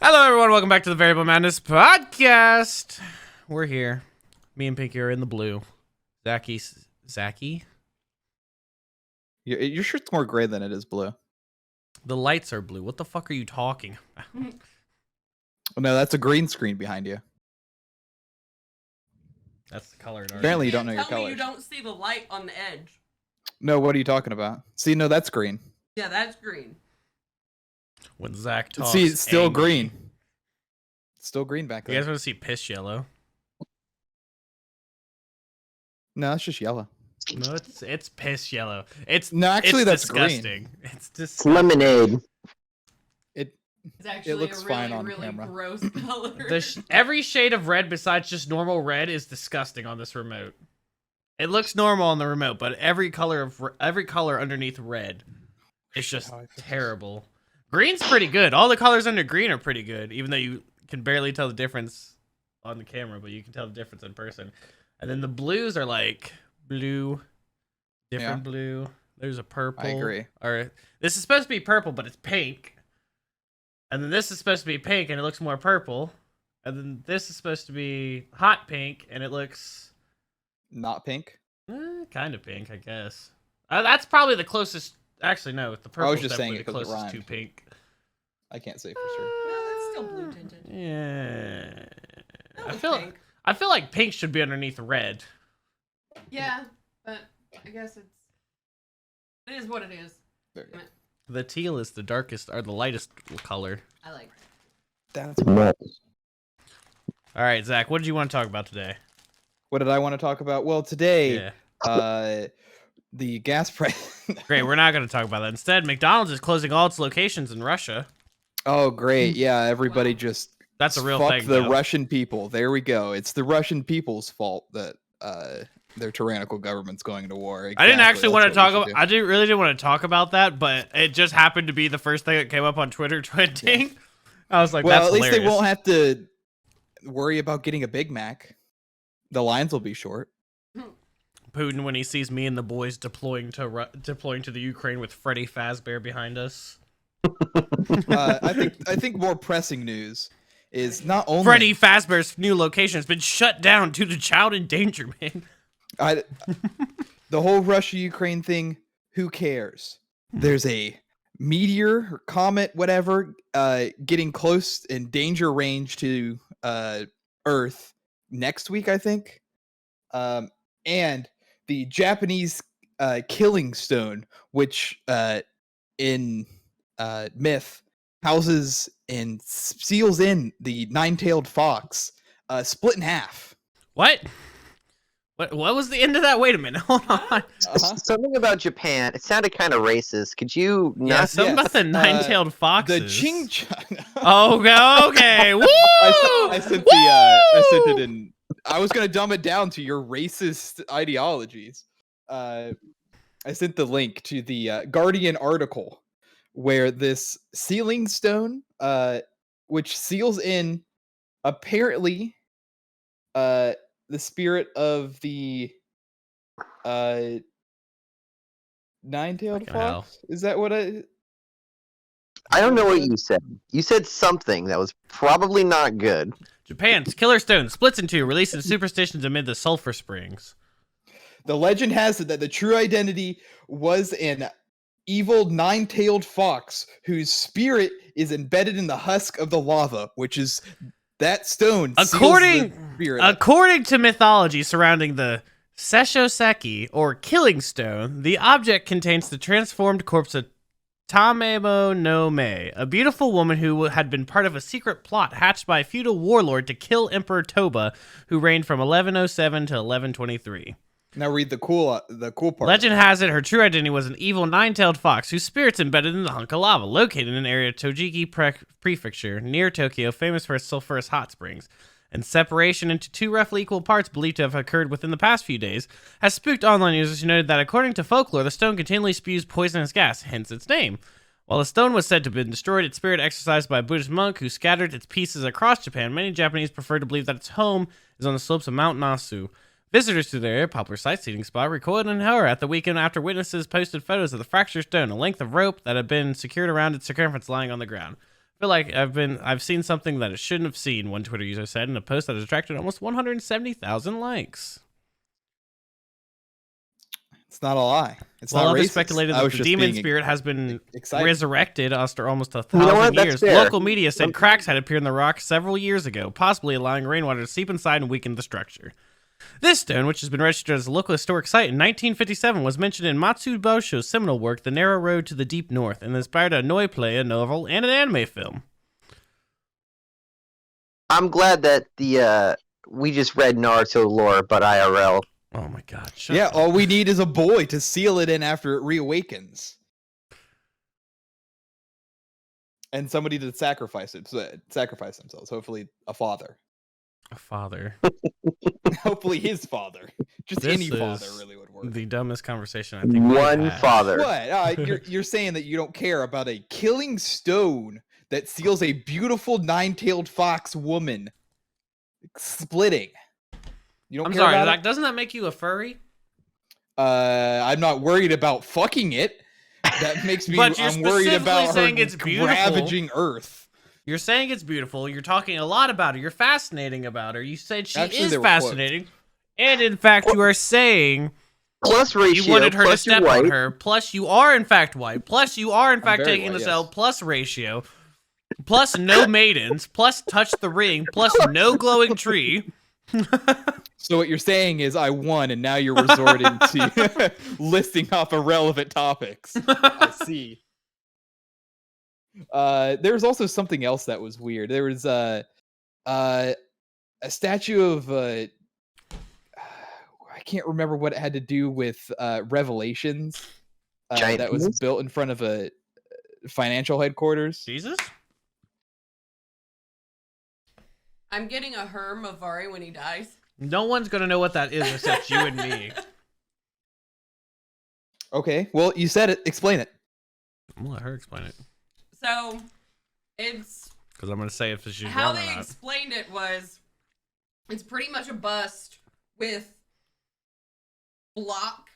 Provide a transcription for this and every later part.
Hello, everyone. Welcome back to the Variable Madness podcast. We're here. Me and Pinky are in the blue. Zachy? Your shirt's more gray than it is blue. The lights are blue. What the fuck are you talking about? Oh, no, that's a green screen behind you. That's the color. Apparently you don't know your Tell me colors. you don't see the light on the edge. No, what are you talking about? See, no, that's green. Yeah, that's green. When Zach talks, See, it's still angry. green. It's still green back You there. guys want to see piss yellow? No, it's just yellow. No, it's piss yellow. It's No, actually, it's that's disgusting. green. It's It's disgusting. lemonade. It's actually looks a really, fine on really camera. gross color. Every shade of red besides just normal red is disgusting on this remote. It looks normal on the remote, but every color underneath red is just terrible. Green's pretty good. All the colors under green are pretty good, even though you can barely tell the difference on the camera, but you can tell the difference in person. And then the blues are like blue, different blue. There's a purple. I agree. Or this is supposed to be purple, but it's pink. And then this is supposed to be pink, and it looks more purple. And then this is supposed to be hot pink, and it looks Not pink. kind of pink, I guess. That's probably the closest. Actually, no, the purple is just saying definitely it the 'cause it closest to rhymed. pink. I can't say for sure. No, that's still blue tinted. Yeah, That I was feel pink. I feel like pink should be underneath red. Yeah, but I guess it is what it is. There you go. The teal is the darkest or the lightest color. I like. That's All right, Zach, what did you want to talk about today? what did I want to talk about? Well, today, Yeah, the gas price. great. We're not going to talk about that. Instead, McDonald's is closing all its locations in Russia. Oh, great! Yeah, everybody Wow. just That's a real fuck thing. the though. Russian people. There we go. It's the Russian people's fault that their tyrannical government's going to war. I didn't Exactly, actually want to that's what talk we about. should I didn't want to talk about that, but it just happened to be the first thing that came up on Twitter trending. I was like, do. Well, that's at least hilarious. they won't have to worry about getting a Big Mac. The lines will be short. Putin, when he sees me and the boys deploying to the Ukraine with Freddy Fazbear behind us. I think more pressing news is not only Freddy Fazbear's new location has been shut down due to child endangerment. The whole Russia-Ukraine thing. Who cares? There's a meteor or comet, whatever, getting close in danger range to Earth next week, I think. And the Japanese killing stone, which in myth houses and seals in the nine-tailed fox, split in half. What? What was the end of that? Wait a minute. Hold on. Uh-huh. Something about Japan. It sounded kind of racist. Could you Yeah, not? something about the Yes, nine-tailed foxes. The Ching Chong. Okay. Woo! I sent I sent it in. I was gonna dumb it down to your racist ideologies. I sent the link to the Guardian article where this sealing stone, which seals in apparently the spirit of the nine-tailed Fucking hell. fox. Is that what I? I don't know what you said. You said something that was probably not good. Japan's killer stone splits in two, releasing superstitions amid the sulfur springs. The legend has it that the true identity was an evil nine-tailed fox whose spirit is embedded in the husk of the lava, which is that stone. seals the spirit. According to mythology surrounding the Seshoseki, or killing stone, the object contains the transformed corpse of Tamemo no Mei, a beautiful woman who had been part of a secret plot hatched by a feudal warlord to kill Emperor Toba, who reigned from 1107 to 1123. Now read the cool part. Legend has it her true identity was an evil nine-tailed fox whose spirit's embedded in the hunk of lava, located in an area of Tojiki Prefecture, near Tokyo, famous for its sulfurous hot springs. And separation into two roughly equal parts believed to have occurred within the past few days has spooked online users who noted that according to folklore, the stone continually spews poisonous gas, hence its name. While the stone was said to have been destroyed, its spirit exorcised by a Buddhist monk who scattered its pieces across Japan, many Japanese prefer to believe that its home is on the slopes of Mount Nasu. Visitors to the area, popular sightseeing spot, recoiled in horror at the weekend after witnesses posted photos of the fractured stone, a length of rope that had been secured around its circumference lying on the ground. feel like I've seen something that it shouldn't have seen, one Twitter user said in a post that has attracted almost 170,000 likes. It's not a lie. It's While not others racist. speculated I that was the just demon being spirit has been excited. resurrected after almost You know 1,000 what? That's years, fair. local media said cracks had appeared in the rock several years ago, possibly allowing rainwater to seep inside and weaken the structure. This stone, which has been registered as a local historic site in 1957, was mentioned in Matsu Bosho's seminal work, The Narrow Road to the Deep North, and inspired a Noi play, a novel, and an anime film. I'm glad that we just read Naruto lore, but IRL. Oh my god, shut Yeah, up. all we need is a boy to seal it in after it reawakens. And somebody to sacrifice themselves. Hopefully a father. A father. Hopefully his father. Just This any father is really would work. The dumbest conversation I think we've One had. father. What? You're saying that you don't care about a killing stone that seals a beautiful nine-tailed fox woman splitting. You don't I'm care sorry, about Zach, doesn't that make you a furry? it? I'm not worried about fucking it. That makes me. But you're I'm worried specifically about her saying it's beautiful. ravaging Earth. You're saying it's beautiful. You're talking a lot about her. You're fascinating about her. You said she Actually, is they were fascinating. And in fact, you are saying Plus ratio. you wanted her to plus you're step on white. her. Plus, you are in fact white. Plus, you are in fact very taking white, this yes. L. Plus ratio. Plus, no maidens. Plus, touch the ring. Plus, no glowing tree. So what you're saying is I won, and now you're resorting to listing off irrelevant topics. I see. There's also something else that was weird. There was a statue of I can't remember what it had to do with Revelations Giant that was penis? built in front of a financial headquarters. Jesus? I'm getting a TheMadVari when he dies. No one's going to know what that is except you and me. Okay, well you said it. Explain it. I'm going to let her explain it. So, it's Because I'm going to say if she's how wrong or they not. explained it was it's pretty much a bust with block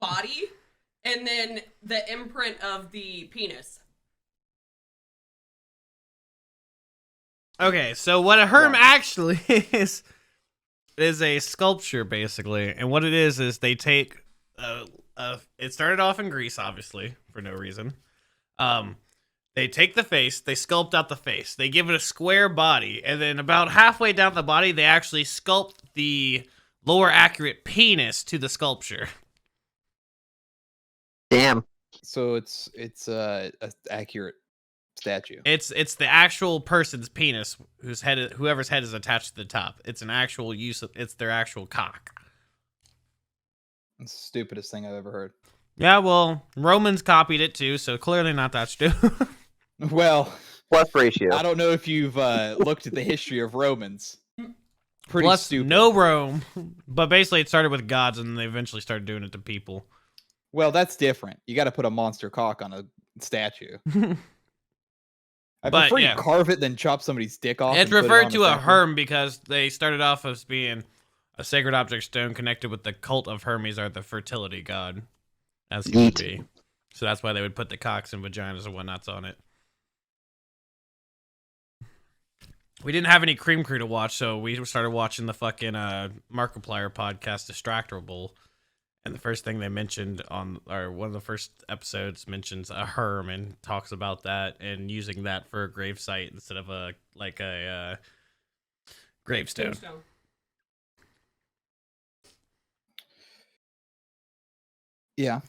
body and then the imprint of the penis. Okay, so what a herm actually is a sculpture basically, and what it is they take it started off in Greece, obviously for no reason. They take the face, they sculpt out the face, they give it a square body, and then about halfway down the body, they actually sculpt the lower accurate penis to the sculpture. Damn. So it's a accurate statue. It's the actual person's penis whoever's head is attached to the top. It's an actual it's their actual cock. It's the stupidest thing I've ever heard. Yeah, well, Romans copied it too, so clearly not that stupid. Well, Plus ratio. I don't know if you've looked at the history of Romans. Pretty Plus, stupid. no Rome. But basically, it started with gods, and they eventually started doing it to people. Well, that's different. You got to put a monster cock on a statue. I But, prefer yeah. you carve it than chop somebody's dick off. It's and put it referred on to a statue. herm because they started off as being a sacred object stone connected with the cult of Hermes, or the fertility god, as he would be. So that's why they would put the cocks and vaginas and whatnots on it. We didn't have any Cream Crew to watch, so we started watching the fucking Markiplier podcast, Distractable. And the first thing they mentioned one of the first episodes mentions a herm and talks about that and using that for a gravesite instead of a gravestone. Yeah.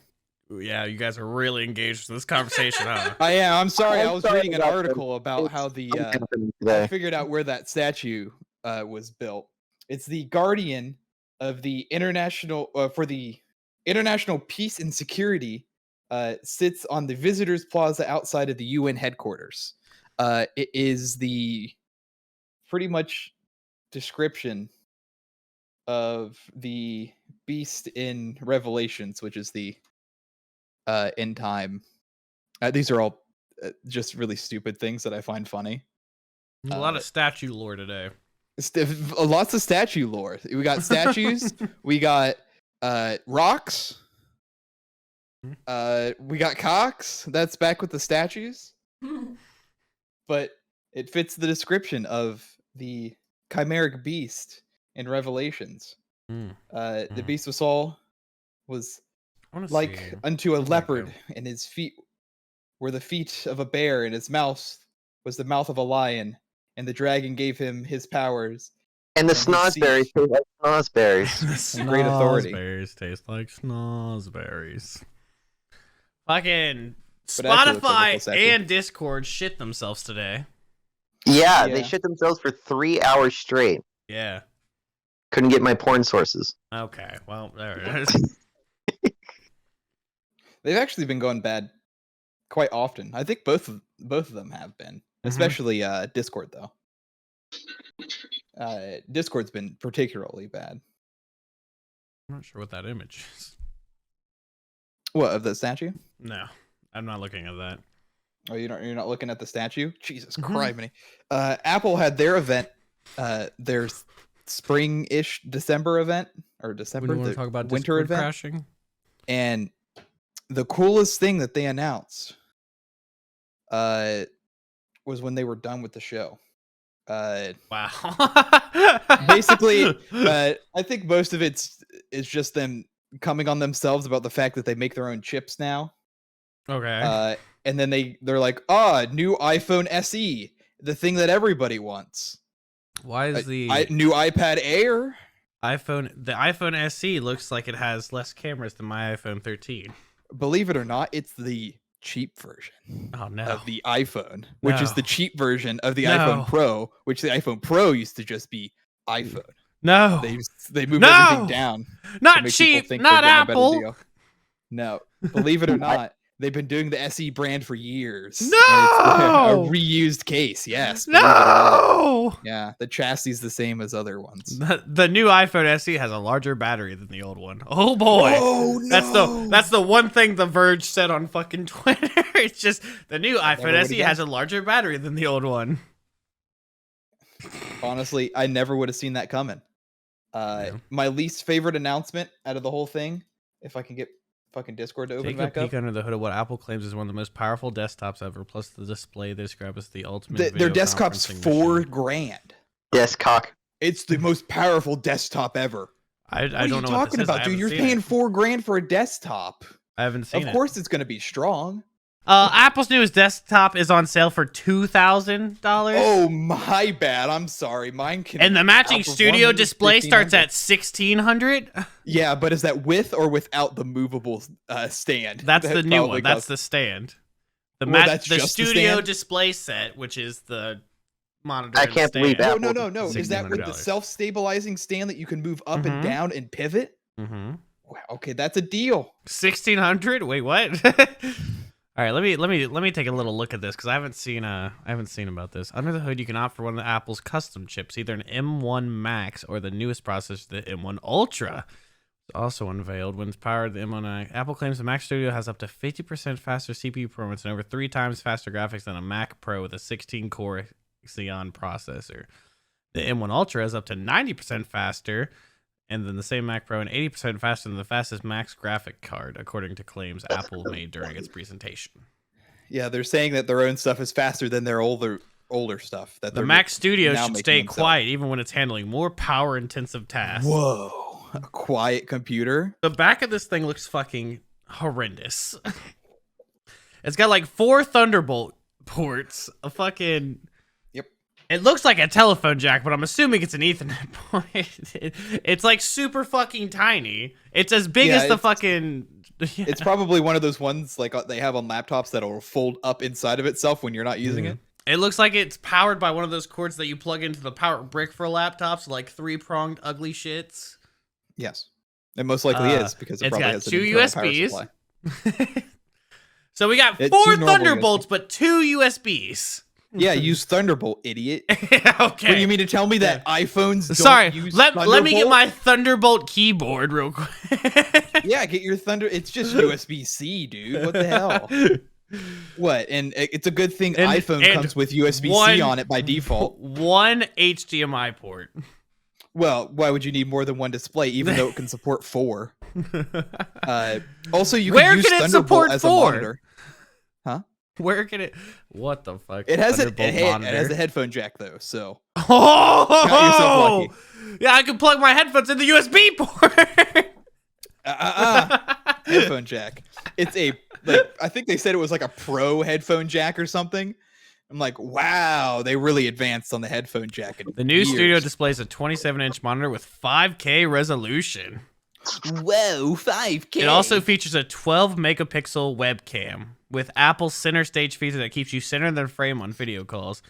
Yeah, you guys are really engaged in this conversation, huh? I am. I'm sorry. I'm I was sorry reading an about article about how the I Today. figured out where that statue was built. It's the guardian of the international for the international peace and security. Sits on the visitors plaza outside of the UN headquarters. It is the pretty much description of the beast in Revelations, which is the end time. These are all just really stupid things that I find funny. A lot of statue lore today. Lots of statue lore. We got statues. We got rocks. We got cocks. That's back with the statues. But It fits the description of the chimeric beast in Revelations. Mm. The beast was I want to like see. unto a Where'd that leopard, go? and his feet were the feet of a bear, and his mouth was the mouth of a lion. And the dragon gave him his powers. And the And his snozberries seat. taste like snozberries. The Great authority. snozberries taste like snozberries. Fucking But it actually looks like Spotify a Koseki. and Discord shit themselves today. Yeah, Yeah. they shit themselves for 3 hours straight. Yeah. Couldn't get my porn sources. Okay. Well, there it is. They've actually been going bad quite often. I think both of them have been, especially Discord though. Discord's been particularly bad. I'm not sure what that image is. What, of the statue? No, I'm not looking at that. Oh, you're not looking at the statue? Jesus Mhm. criminy. Apple had their event, their spring-ish December event, or We December, don't want the to talk about winter Discord event. crashing. And the coolest thing that they announced was when they were done with the show. Wow. Basically, I think most of it's just them coming on themselves about the fact that they make their own chips now. Okay. And then they're like, new iPhone SE, the thing that everybody wants. Why is the New iPad Air? the iPhone SE looks like it has less cameras than my iPhone 13? Believe it or not, it's the cheap version Oh no. of the iPhone, which is No. the cheap version of the No. iPhone Pro, which the iPhone Pro used to just be iPhone. No. They moved No! everything down. to Not make people cheap. think Not they're getting a better Apple. deal. No, believe it or not, they've been doing the SE brand for years. and No! it's a reused case. Yes. believe it or not. No. Yeah, the chassis is the same as other ones. The new iPhone SE has a larger battery than the old one. Oh boy. Oh no! That's the one thing The Verge said on fucking Twitter. It's just the new iPhone Never would SE have has a larger battery than the old one. Honestly, I never would have seen that coming. Yeah. My least favorite announcement out of the whole thing, if I can get fucking Discord to open Take a back peek up. under the hood of what Apple claims is one of the most powerful desktops ever, plus the display they describe as the ultimate Their video desktop's conferencing machine. $4,000. Descock. It's the most powerful desktop ever. I What are don't you know talking what this is. I about, dude? haven't You're seen paying it. $4,000 for a desktop. I haven't seen Of it. course, it's going to be strong. Apple's newest desktop is on sale for $2,000. Oh, my bad. I'm sorry. Mine can. And the matching outperform studio yours, display starts 1,500. at $1,600. Yeah, but is that with or without the movable stand? That's the new probably one. That's costs- the stand. The Well, that's the just the studio stand? display set, which is the monitor. I and can't the believe stand. that. No. Is that with the $1,600. self-stabilizing stand that you can move up Mhm. and down and pivot? Mm-hmm. Wow, okay, that's a deal. 1,600. Wait, what? All right, let me take a little look at this because I haven't seen about this. Under the hood, you can opt for one of Apple's custom chips, either an M1 Max or the newest processor, the M1 Ultra. It's also unveiled when it's powered. The M1 Apple claims the Mac Studio has up to 50% faster CPU performance and over 3 times faster graphics than a Mac Pro with a 16-core Xeon processor. The M1 Ultra is up to 90% faster, and then the same Mac Pro and 80% faster than the fastest Mac's graphic card, according to claims Apple made during its presentation. Yeah, they're saying that their own stuff is faster than their older stuff. That The they're Mac Studio now should making stay themselves. quiet even when it's handling more power-intensive tasks. Whoa, a quiet computer. The back of this thing looks fucking horrendous. It's got like 4 Thunderbolt ports, a fucking... Yep. It looks like a telephone jack, but I'm assuming it's an Ethernet port. It's like super fucking tiny. It's as big Yeah, as the it's- fucking... It's probably one of those ones like they have on laptops that'll fold up inside of itself when you're not using it. It looks like it's powered by one of those cords that you plug into the power brick for laptops, like 3-pronged ugly shits. Yes, it most likely is because it it's probably got has an 2 internal power USBs. supply. So we got It's 4 two normal Thunderbolts, but 2 USBs. Yeah, use Thunderbolt, idiot. Okay. What, you mean to tell me that iPhones don't Sorry, use let me get Thunderbolt? my Thunderbolt keyboard real quick. Yeah, get your Thunder. It's just USB-C, dude. What the hell? What? And it's a good thing And- iPhone and comes with USB-C one- on it by default. 1 HDMI port. Well, why would you need more than one display, even though it can support 4? Also, you Where can use can it Thunderbolt support as 4? a monitor. Huh? Where can it? What the fuck? It has Thunderbolt it has monitor. a headphone jack though, so Oh, got yourself lucky. Yeah, I can plug my headphones in the USB port. Headphone jack. It's I think they said it was like a pro headphone jack or something. I'm like, wow, they really advanced on the headphone jack. The new studio displays a 27-inch monitor with 5K resolution. Whoa, 5K. It also features a 12 megapixel webcam with Apple's center stage feature that keeps you centered in the frame on video calls.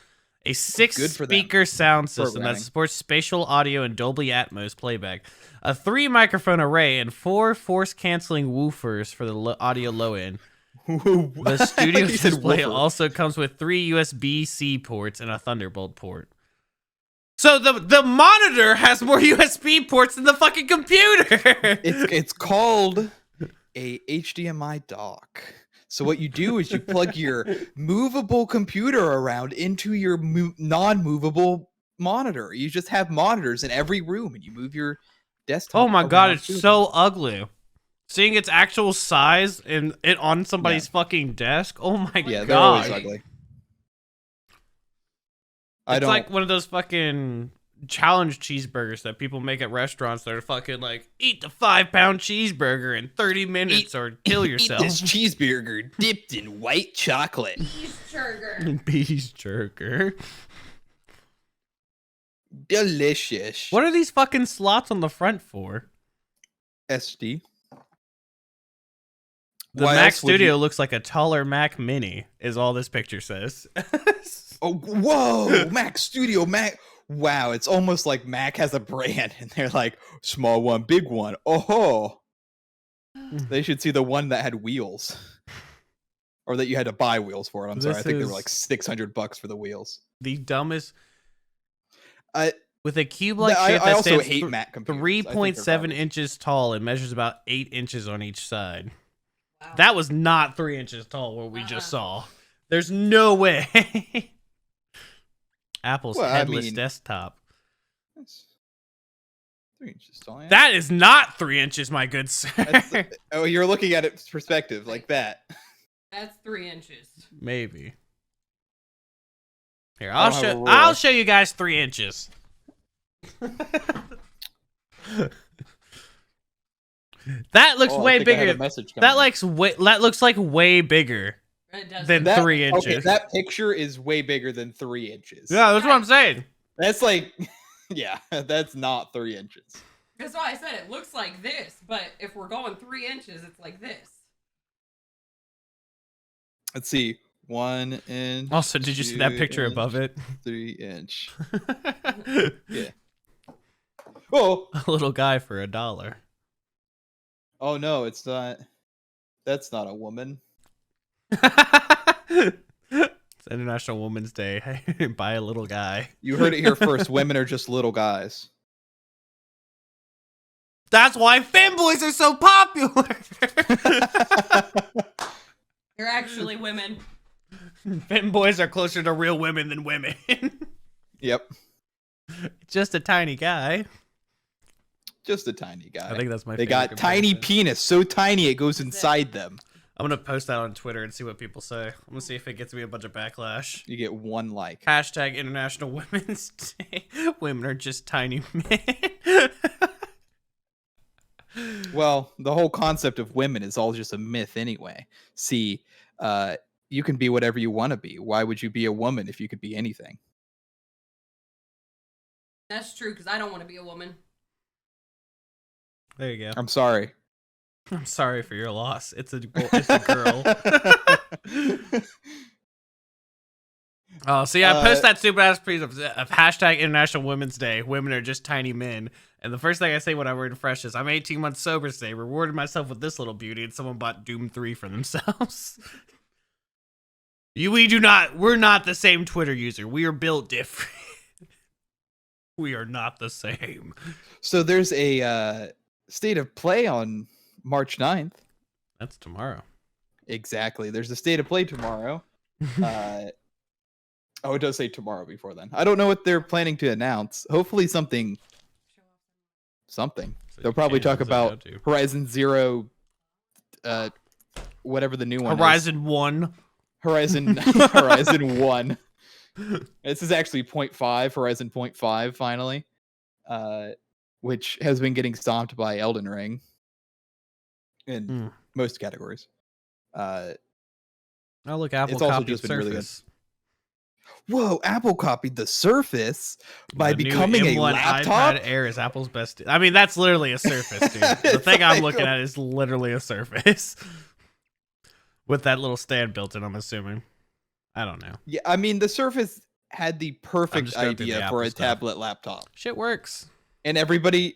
A 6-speaker sound system that supports spatial audio and Dolby Atmos playback. A 3-microphone array and 4 force-canceling woofers for the audio low end. The studio display also comes with 3 USB-C ports and a Thunderbolt port. So the monitor has more USB ports than the fucking computer. It's called a HDMI dock. So what you do is you plug your movable computer around into your non-movable monitor. You just have monitors in every room, and you move your desktop. Oh my god, it's to so ugly. Seeing its actual size and it on somebody's fucking desk. Oh my god. They're always ugly. It's like one of those fucking challenge cheeseburgers that people make at restaurants that are fucking like, eat the 5-pound cheeseburger in 30 minutes or kill yourself. Eat this cheeseburger dipped in white chocolate. Bees jerker. Delicious. What are these fucking slots on the front for? SD. The Mac Studio looks like a taller Mac Mini, is all this picture says. Oh, whoa! Mac Studio, Mac. Wow, it's almost like Mac has a brand, and they're like, small one, big one. Oh, they should see the one that had wheels, or that you had to buy wheels for it. I'm sorry, I think they were like $600 for the wheels. The dumbest. With a cube like shape I that also stands hate Mac computers. 3.7 inches tall and measures about 8 inches on each side. Wow. That was not 3 inches tall, what we just saw. There's no way. Apple's headless desktop. That's 3 inches tall. Yeah. That is not 3 inches, my good sir. Oh, you're looking at it perspective like that. That's 3 inches. Maybe. Here, I'll show you guys 3 inches. That looks way bigger. That looks like way bigger than 3 inches. Okay, that picture is way bigger than 3 inches. Yeah, that's what I'm saying. That's like, yeah, that's not 3 inches. That's why I said it looks like this, but if we're going 3 inches, it's like this. Let's see. 1 inch. Also, did you see that picture above it? 3 inch. Yeah. Oh, a little guy for $1. Oh no, it's not. That's not a woman. It's International Women's Day. Buy a little guy. You heard it here first. Women are just little guys. That's why femboys are so popular. They're actually women. Femboys are closer to real women than women. Yep. Just a tiny guy. Just a tiny guy. I think that's my They favorite got tiny penis, so tiny it goes inside them. I'm going to post that on Twitter and see what people say. I'm going to see if it gets me a bunch of backlash. You get 1 like. Hashtag International Women's Day. Women are just tiny men. Well, the whole concept of women is all just a myth anyway. See, you can be whatever you want to be. Why would you be a woman if you could be anything? That's true, because I don't want to be a woman. There you go. I'm sorry. I'm sorry for your loss. It's a girl. Oh, see, I post that stupid ass piece of hashtag International Women's Day. Women are just tiny men. And the first thing I say when I refresh is, I'm 18 months sober today, rewarded myself with this little beauty, and someone bought Doom 3 for themselves. We're not the same Twitter user. We are built different. We are not the same. So there's a state of play on March 9th. That's tomorrow. Exactly. There's a state of play tomorrow. Oh, it does say tomorrow before then. I don't know what they're planning to announce. Hopefully something. They'll probably talk about Horizon Zero, whatever the new one Horizon 1. Horizon Horizon 1. This is actually 0.5, Horizon 0.5 finally. Which has been getting stomped by Elden Ring in most categories. Oh, look, Apple It's also copied just been really good. Surface. Whoa, Apple copied the Surface by The new becoming a M1 laptop? iPadAir is Apple's best. I mean, that's literally a Surface, dude. The It's thing I'm like looking a- at is literally a Surface. With that little stand built in, I'm assuming. I don't know. Yeah, I mean, the Surface had the perfect just going through the idea Apple for a stuff. tablet laptop. Shit works. And everybody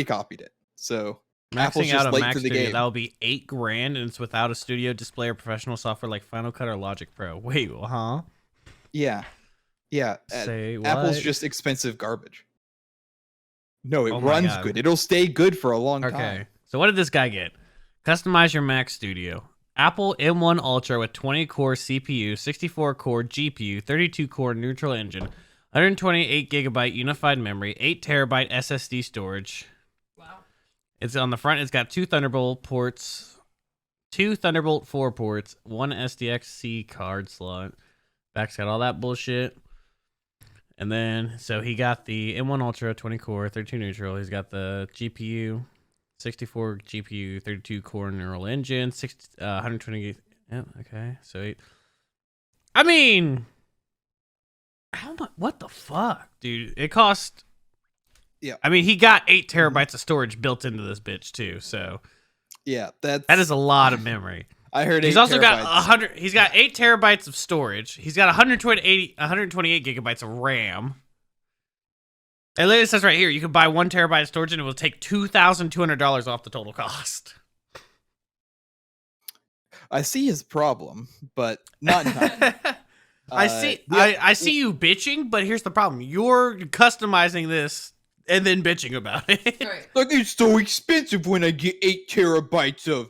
copied it. So Apple's Maxing out just a late Mac to the Studio, game. that will be $8,000, and it's without a studio display or professional software like Final Cut or Logic Pro. Wait, huh? Yeah. Yeah. Say Apple's what? just expensive garbage. No, it Oh my runs God. good. It'll stay good for a long Okay. time. So what did this guy get? Customize your Mac Studio. Apple M1 Ultra with 20-core CPU, 64-core GPU, 32-core neutral engine, 128GB unified memory, 8TB SSD storage. Wow. It's on the front. It's got two Thunderbolt ports, two Thunderbolt 4 ports, one SDXC card slot. Back's got all that bullshit. And then, so he got the M1 Ultra 20-core, 32 neutral. He's got the GPU, 64 GPU, 32 core neural engine, 120. Yeah, okay. So, I mean, how much? What the fuck, dude? It cost. Yeah. I mean, he got 8TB of storage built into this bitch too. So, Yeah, that is a lot of memory. I heard. He's 8 also got terabytes. 100. He's got 8TB of storage. He's got 128GB of RAM. It literally says right here, you can buy 1TB of storage and it will take $2,200 off the total cost. I see his problem, but not entirely. I see. yeah. I see you bitching, but here's the problem: you're customizing this and then bitching about it. Right. Like, it's so expensive when I get 8 terabytes of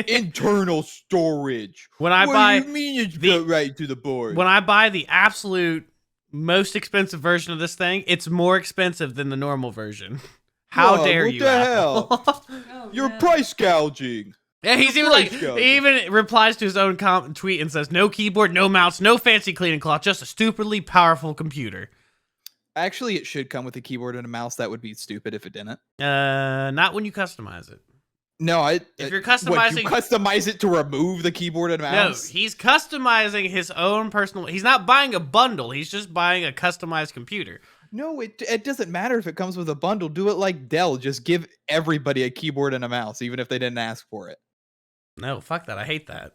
internal storage. When I what buy do you mean it's the- built right to the board? When I buy the absolute most expensive version of this thing, it's more expensive than the normal version. How Whoa, dare what you? the Apple? Oh, You're no. price gouging. Yeah, he's You're even like, price gouging. he even replies to his own tweet and says, "No keyboard, no mouse, no fancy cleaning cloth, just a stupidly powerful computer." Actually, it should come with a keyboard and a mouse. That would be stupid if it didn't. Not when you customize it. No, If you're what, customizing- you customize it to remove the keyboard and mouse. No, he's customizing his own personal. He's not buying a bundle. He's just buying a customized computer. No, it doesn't matter if it comes with a bundle. Do it like Dell. Just give everybody a keyboard and a mouse, even if they didn't ask for it. No, fuck that. I hate that.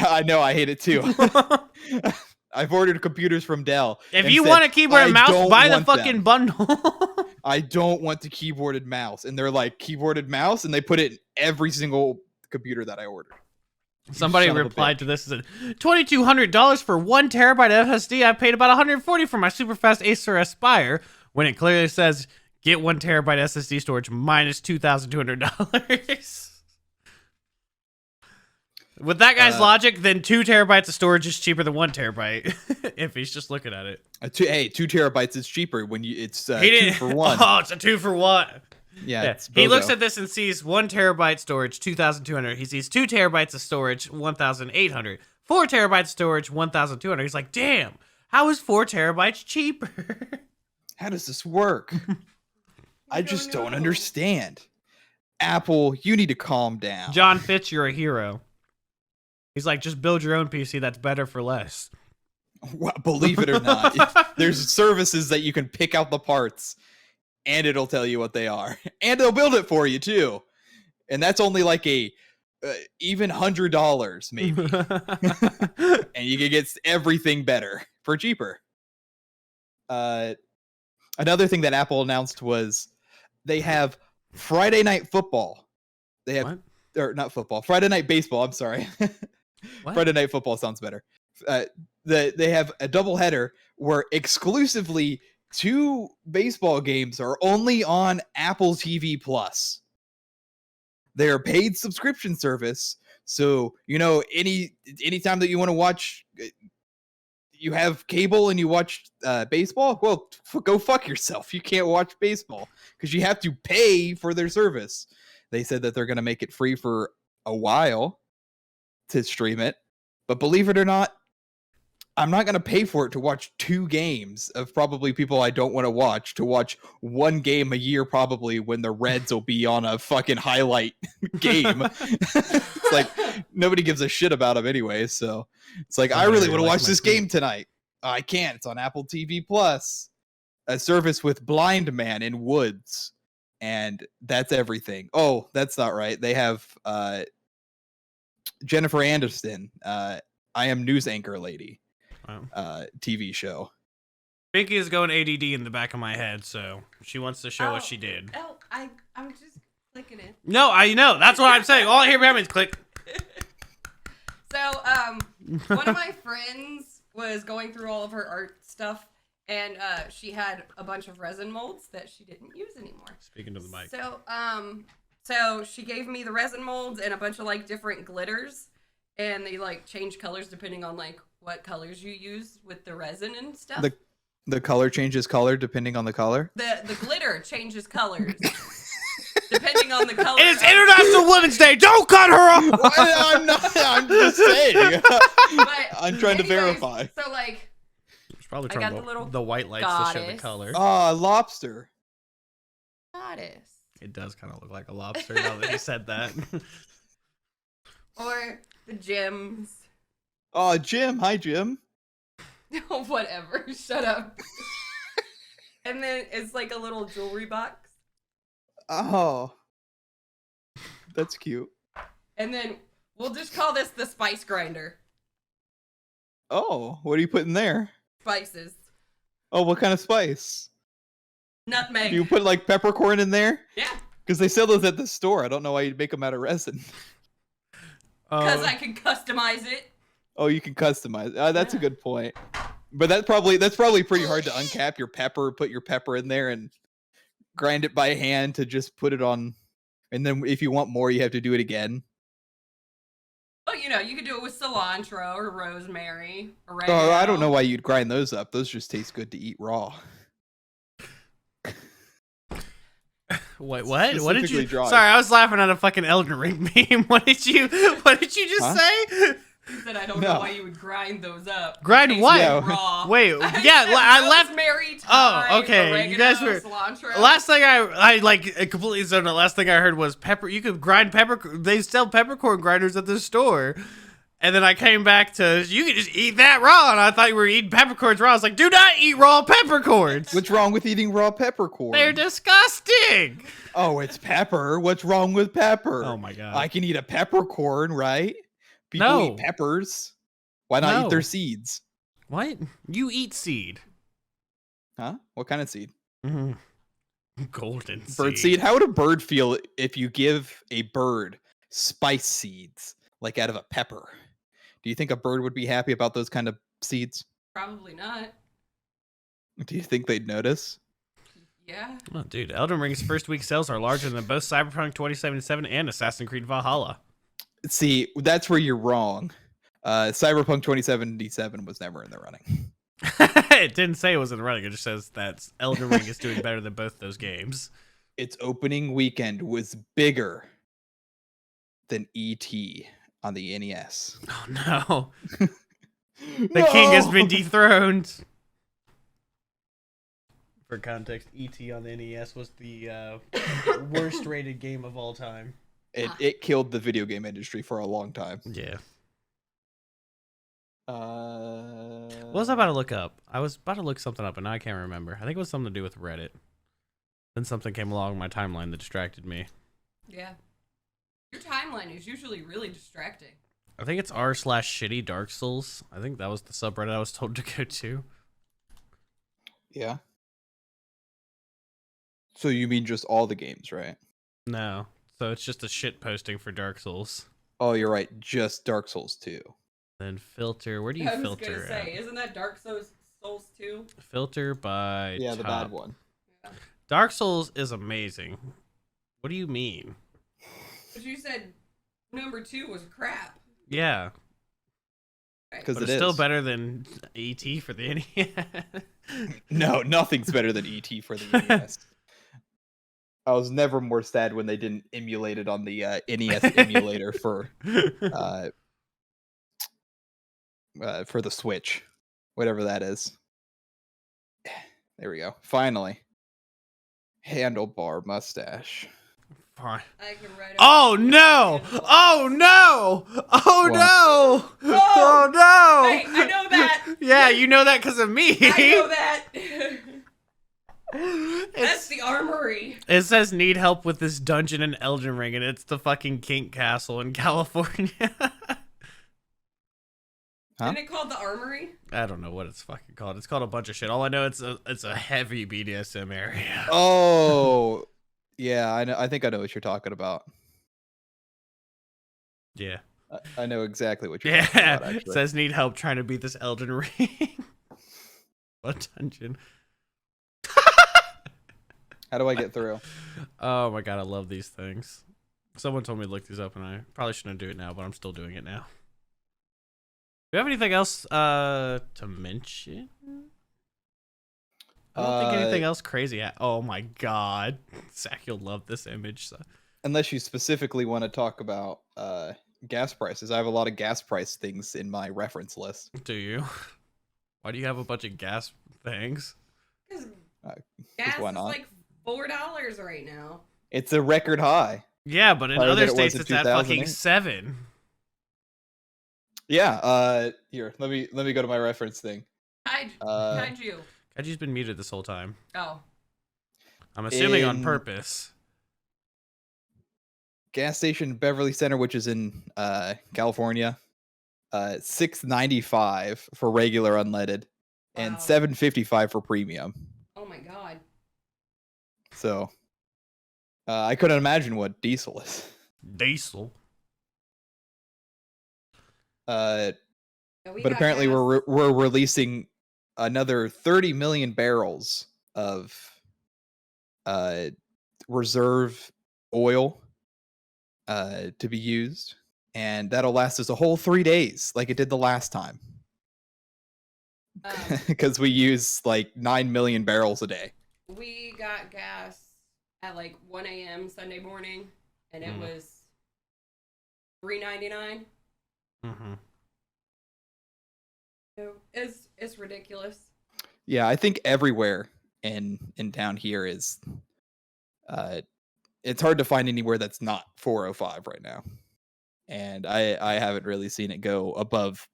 I know, I hate it too. I've ordered computers from Dell. If and you said, want a keyboard and "I mouse, don't buy the want fucking them. bundle. I don't want the keyboard and mouse." And they're like, "Keyboard and mouse," and they put it in every single computer that I ordered. Somebody son of a replied bitch. to this and said, $2,200 for 1TB SSD. I paid about $140 for my super fast Acer Aspire, when it clearly says get 1TB SSD storage minus $2,200. With that guy's logic, then 2TB of storage is cheaper than 1TB. If he's just looking at it, 2 terabytes is cheaper when it's he 2 didn't. for 1. Oh, it's a 2 for 1. Yeah, Yeah. it's He looks BOGO. at this and sees 1TB storage, 2,200. He sees 2TB of storage, 1,800. 4TB storage, 1,200. He's like, damn, how is 4TB cheaper? How does this work? I just don't don't know. understand. Apple, you need to calm down. John Fitz, you're a hero. He's like, just build your own PC that's better for less. Well, believe it or not, there's services that you can pick out the parts and it'll tell you what they are. And they'll build it for you too. And that's only like a even $100 maybe. And you can get everything better for cheaper. Another thing that Apple announced was they have Friday Night Football. They have, What? or not football, Friday Night Baseball. I'm sorry. What? Friday Night Football sounds better. They have a doubleheader where exclusively 2 baseball games are only on Apple TV Plus. They are paid subscription service, so anytime that you want to watch, you have cable and you watch baseball. Well, go fuck yourself. You can't watch baseball because you have to pay for their service. They said that they're going to make it free for a while to stream it, But believe it or not, I'm not going to pay for it to watch 2 games of probably people I don't want to watch 1 game a year, probably, when the Reds will be on a fucking highlight game. It's like nobody gives a shit about them anyway. So it's like, I really want to watch this game tonight. I can't. It's on Apple TV Plus, a service with Blind Man in Woods. And that's everything. Oh, that's not right. They have Jennifer Aniston, I Am News Anchor Lady. Wow. TV show. Pinky is going ADD in the back of my head, so she wants to show what she did. Oh, I'm just clicking it. No, I know. That's what I'm saying. All I hear behind me is click. So, one of my friends was going through all of her art stuff, and she had a bunch of resin molds that she didn't use anymore. Speaking to the mic. So she gave me the resin molds and a bunch of like different glitters, and they like change colors depending on like what colors you use with the resin and stuff. The color changes color depending on the color. The glitter changes colors depending on the color. It is International Women's Day. Don't cut her off. I'm not. I'm just saying. But I'm trying to verify. So like, It's probably I trying got the little the white lights to show the goddess. color. Lobster. goddess It does kind of look like a lobster now that you said that. or the gems. Oh, Jim. Hi, Jim. Whatever. Shut up. And then it's like a little jewelry box. Oh, that's cute. And then we'll just call this the spice grinder. Oh, what are you putting there? Spices. Oh, what kind of spice? Nutmeg. Do you put like peppercorn in there? Yeah. Because they sell those at the store. I don't know why you'd make them out of resin. Because I can customize it. Oh, you can customize. That's a Yeah. good point. But that's probably pretty hard to uncap your pepper, put your pepper in there, and grind it by hand to just put it on. And then if you want more, you have to do it again. Oh, you could do it with cilantro or rosemary, oregano. Oh, I don't know why you'd grind those up. Those just taste good to eat raw. Wait, what? What did Specifically you? dry. Sorry, I was laughing at a fucking Elden Ring meme. What did you just say? He said, I don't No. know why you would grind those up. Grind It tastes what? good Yeah. raw. Wait, yeah, said I left. rosemary, Oh, thyme, okay. Oregano, You guys were. cilantro. Last thing I like completely zoned out. Last thing I heard was pepper. You could grind pepper. They sell peppercorn grinders at the store. And then I came back to you can just eat that raw, and I thought you were eating peppercorns raw. I was like, do not eat raw peppercorns. What's wrong with eating raw peppercorn? They're disgusting. Oh, it's pepper. What's wrong with pepper? Oh my god. I can eat a peppercorn, right? People No. eat peppers. Why not No. eat their seeds? What? You eat seed. Huh? What kind of seed? Mhm. Golden Bird seed. How would a bird feel if you give a bird spice seeds, like out of a pepper? Do you think a bird would be happy about those kind of seeds? Probably not. Do you think they'd notice? Yeah. Oh, dude, Elden Ring's first week sales are larger than both Cyberpunk 2077 and Assassin's Creed Valhalla. See, that's where you're wrong. Cyberpunk 2077 was never in the running. It didn't say it was in the running. It just says that Elden Ring is doing better than both those games. Its opening weekend was bigger than E.T. on the NES. Oh no. The king has been dethroned. For context, E.T. on the NES was the worst rated game of all time. It killed the video game industry for a long time. Yeah. What What was I about to look up? I was about to look something up, and now I can't remember. I think it was something to do with Reddit. Then something came along in my timeline that distracted me. Yeah. Your timeline is usually really distracting. I think it's r/shitty Dark Souls. I think that was the subreddit I was told to go to. Yeah. So you mean just all the games, right? No. So it's just a shit posting for Dark Souls. Oh, you're right. Just Dark Souls 2. Then filter. Where do you I was filter gonna say, at? isn't that Dark Souls 2? Filter by Yeah, the top. bad one. Yeah. Dark Souls is amazing. What do you mean? But you said number 2 was crap. Yeah. Because But it it's is. still better than E.T. for the NES. No, nothing's better than E.T. for the NES. I was never more sad when they didn't emulate it on the NES emulator for for the Switch, whatever that is. There we go. Finally, handlebar mustache. Fine. I can write. Oh no! Oh no! Oh What? no! Whoa! Oh no! Hey, I know that. Yeah, you know that because of me. I know that. That's It's, the armory. it says need help with this dungeon in Elden Ring, and it's the fucking Kink Castle in California. Huh? Isn't it called the armory? I don't know what it's fucking called. It's called a bunch of shit. All I know it's a heavy BDSM area. Oh, yeah. I know. I think I know what you're talking about. Yeah. I know exactly what you're talking Yeah. about. It Actually, says need help trying to beat this Elden Ring. What dungeon? how do I get through? Oh my god, I love these things. Someone told me to look these up, and I probably shouldn't do it now, but I'm still doing it now. Do you have anything else to mention? I don't think anything else crazy. Oh my god, Zach, you'll love this image. So. Unless you specifically want to talk about gas prices, I have a lot of gas price things in my reference list. Do you? Why do you have a bunch of gas things? Because Uh, gas why is not? like $4 right now. It's a record high. Yeah, but in Higher other than it was states in it's at fucking 2008. 7. Yeah. Here, let me go to my reference thing. How'd you? Kaji's been muted this whole time. Oh. I'm assuming on In- purpose. Gas station Beverly Center, which is in California, $6.95 for regular unleaded, and Wow. $7.55 for premium. Oh my god. So I couldn't imagine what diesel is. Diesel. Yeah, we But got apparently gas. we're releasing another 30 million barrels of reserve oil to be used, and that'll last us a whole 3 days, like it did the last time, because we use like 9 million barrels a day. We got gas at like 1 a.m. Sunday morning, and it was $3.99. Mm-hmm. So it's ridiculous. Yeah, I think everywhere in town here is it's hard to find anywhere that's not 405 right now. And I haven't really seen it go above.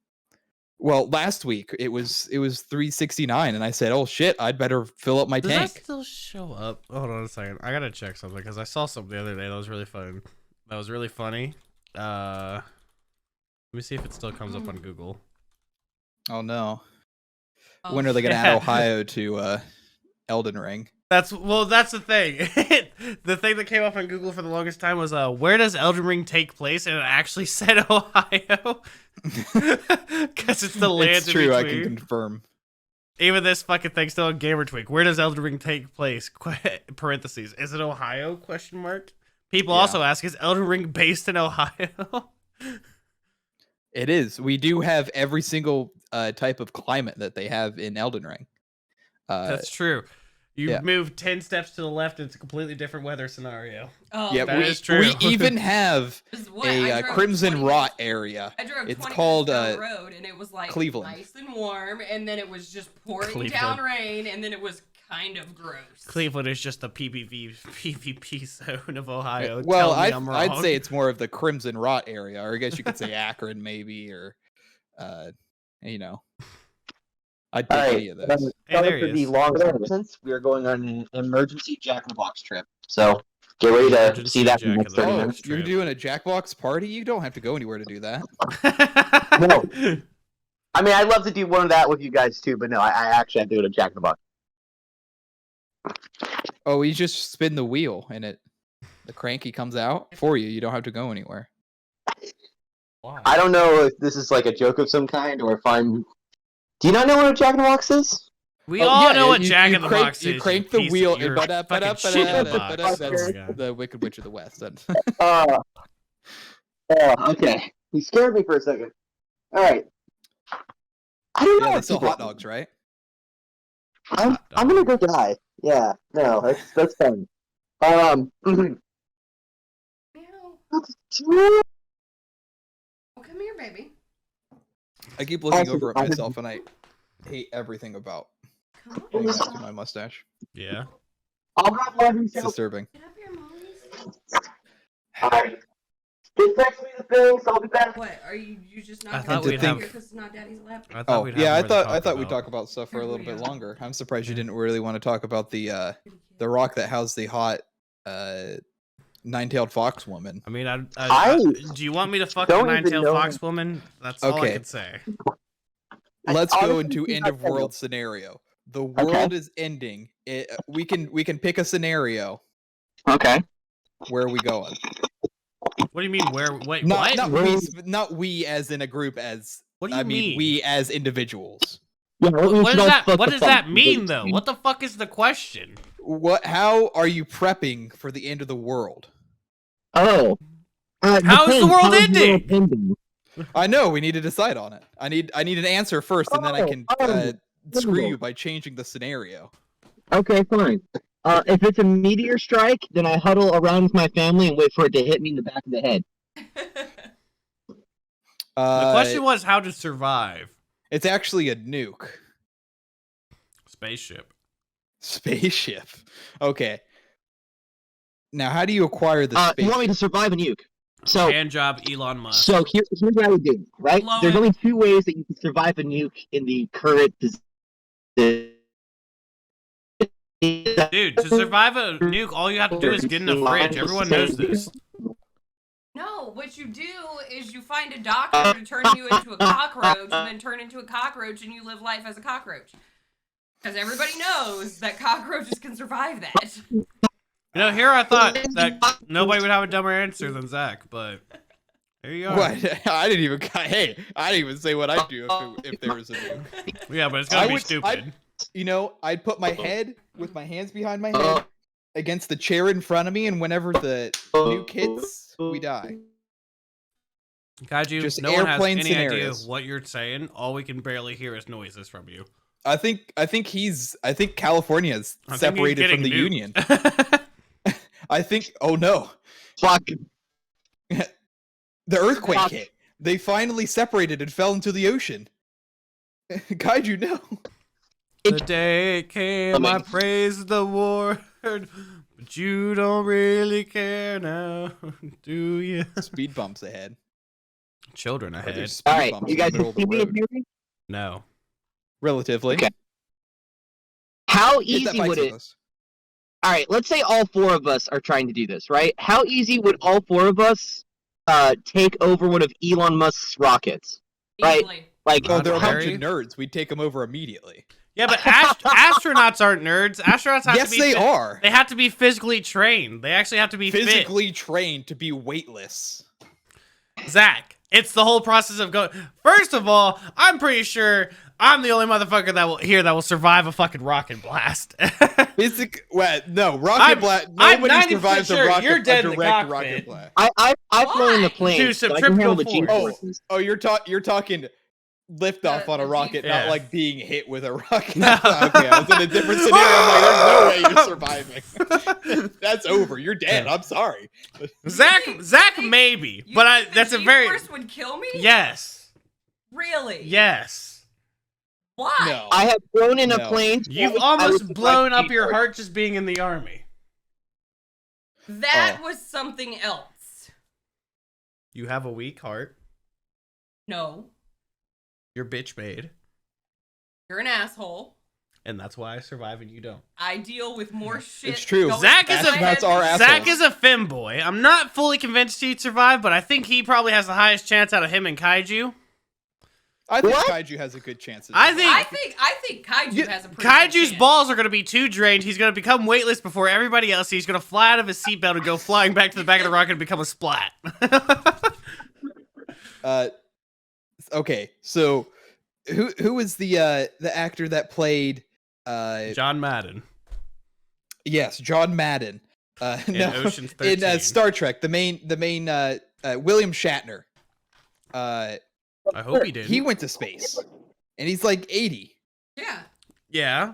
Well, last week it was 369, and I said, "Oh shit, I'd better fill up my Does tank." that still show up? Hold on a second. I gotta check something because I saw something the other day that was really fun. That was really funny. Let me see if it still comes up on Google. Oh no. Oh, When are they going to add Ohio to Elden Ring? That's the thing. The thing that came up on Google for the longest time was where does Elden Ring take place, and it actually said Ohio because it's the land. It's in true. I between. can confirm. Even this fucking thing's still on GamerTweak. Where does Elden Ring take place? Parentheses. Is it Ohio? Question mark. People Yeah. also ask, is Elden Ring based in Ohio? It is. We do have every single type of climate that they have in Elden Ring. That's true. You yeah. move 10 steps to the left, it's a completely different weather scenario. Oh, Yeah, that we, is true. we even have This is what, I a drove Crimson 20 Rot minutes- area. I drove It's 20 called, minutes down the road, and it was like Cleveland. nice and warm, and then it was just pouring Cleveland. down rain, and then it was kind of gross. Cleveland is just the PvP zone of Ohio. Well, Tell me I'm I'd wrong. say it's more of the Crimson Rot area, or I guess you could say Akron maybe, or you know, I'd take any of those. Hey, Sorry there for he the is. long absence. We are going on an emergency Jack in the Box trip. So get ready to Emergency see that in the Jack next in the 30 Oh, minutes. you're trip. doing a Jackbox party? You don't have to go anywhere to do that. No. I mean, I'd love to do one of that with you guys too, but no, I actually have to do it at Jack in the Box. Oh, you just spin the wheel and the cranky comes out for you. You don't have to go anywhere. Why? I don't know if this is like a joke of some kind or if I'm. Do you not know what a Jack in the Box is? We Oh, all yeah, know what you- Jack you in the crank- Box you is. crank the piece of- wheel and you're fucking shit in the box. Oh my god. the Wicked Witch of the West. Okay. You scared me for a second. All right. I don't know. Yeah, they what sell people- hot dogs, right? I'm gonna go die. Yeah. No, that's fun. Meow. Oh, come here, baby. I keep looking Also, over at I heard- myself, and I hate everything about Come me on. next to my mustache. Yeah. I'll grab one It's disturbing. Get up here, Molly's. Alright. Just text me the thing, so I'll be back. What? Are you just I not thought going we'd to have- here because it's not Daddy's laptop? I thought Oh we'd have yeah, more to I thought we'd about. talk about stuff for a little bit Yeah. longer. I'm surprised you Yeah. didn't really want to talk about the rock that housed the hot nine-tailed fox woman. I mean, I do you want me to fuck a don't even nine-tailed know- fox woman? That's all I Okay. can say. Let's go honestly into think end I of can world go. scenario. The world is ending. We can pick a scenario. Okay. Where are we going? What do you mean? Where? Wait, Not what? not we as in a group. As What do you I mean, mean? we as individuals. Yeah, What does that mean, though? What the fuck is the question? How are you prepping for the end of the world? Oh. How is the world ending? ending? I know we need to decide on it. I need an answer first, and then I can screw oh. you by changing the scenario. Okay, fine. If it's a meteor strike, then I huddle around with my family and wait for it to hit me in the back of the head. The question was how to survive. It's actually a nuke. Spaceship. Spaceship. Okay. Now, how do you acquire the You spaceship? want me to survive a nuke? So, Hand job, Elon Musk. so here's what I would do, right? Blow There's it. only two ways that you can survive a nuke in the current position. Dude, to survive a nuke, all you have to do is get in a fridge. Everyone knows this. No, what you do is you find a doctor to turn you into a cockroach and then turn into a cockroach and you live life as a cockroach. Because everybody knows that cockroaches can survive that. You know, here I thought that nobody would have a dumber answer than Zach, but here you are. What? I didn't even say what I'd do if there was a nuke. Yeah, but it's gonna I be would- stupid. I'd put my head with my hands behind my head against the chair in front of me, and whenever the nuke hits, we die. Kaiju, just no one has airplane any idea scenarios. what you're saying. All we can barely hear is noises from you. I think California is I think he's separated from getting the nuked. union. I think. Oh no, Fuck. the earthquake hit. They finally separated and fell into the ocean. Kaiju, no. The day came, I praised the Lord, but you don't really care now, do you? Speed bumps ahead. Children Or ahead. there's speed Alright, bumps you in the guys middle can of the see me road. and hear me? No. Relatively. Okay. How Hit that easy bike would it... cyclist. Alright, let's say all four of us are trying to do this, right? How easy would all four of us take over one of Elon Musk's rockets? Right. Easily. Like, Oh, Not they're a bunch very. of nerds. We'd take them over immediately. Yeah, but astronauts aren't nerds. Astronauts have Yes, to be. they are. They have to be physically trained. They actually have to be Physically trained to be weightless. fit. Zach, it's the whole process of going. First of all, I'm pretty sure I'm the only motherfucker that will survive a fucking rocket blast. Well, no, rocket I'm- blast. I'm Nobody 90% survives sure a rocket. you're dead a in the direct cockpit. rocket blast. I've flown in the Why? plane, Dude, so I can handle the centrifugal force. G-forces. Oh, you're talking liftoff on a The rocket, Yeah. not like being hit with a rocket. No. Okay, I was in a different scenario. I'm like, there's no way you're surviving. That's over. You're dead. I'm sorry. Zach, maybe, You but think that's the a very G-force would kill me? yes, Really? yes. Why? No. I have flown in a No. plane. You've twice. I would almost survive blown the up your G-force. heart just being in the army. That Oh. was something else. You have a weak heart. No. You're bitch made, You're an asshole. and that's why I survive and you don't. I deal with more shit. It's true. going Zach through is my a- head That's our than- asshole. Zach is a femboy. I'm not fully convinced he'd survive, but I think he probably has the highest chance out of him and Kaiju. I think What? Kaiju has a good chance. Of I surviving. I think Kaiju You- has a pretty good Kaju's chance. balls are going to be too drained. He's going to become weightless before everybody else. He's going to fly out of his seatbelt and go flying back to the back of the rocket and become a splat. Okay, so who was the actor that played John Madden. yes, John Madden. In Ocean's 13. in Star Trek, the main William Shatner. I hope he did. He went to space, and he's like 80. Yeah. Yeah.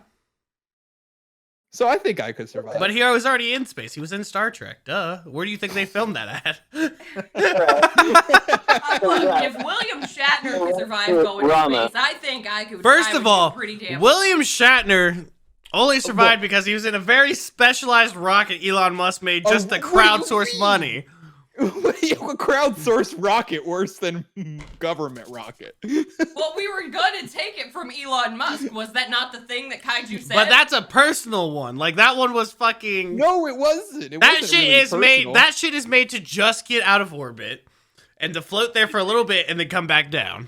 So I think I could survive. But he was already in space. He was in Star Trek. Duh. Where do you think they filmed that at? Look, if William Shatner could survive going to Rama. space, I think I could. First I of would all, do pretty damn William Shatner only survived because he was in a very specialized rocket Elon Musk made just to what do you crowdsource mean? money. A crowdsourced rocket worse than government rocket. Well, we were gonna take it from Elon Musk. Was that not the thing that Kaiju said? But that's a personal one. Like that one was fucking. No, it wasn't. It That wasn't shit really is made. personal. That shit is made to just get out of orbit and to float there for a little bit and then come back down.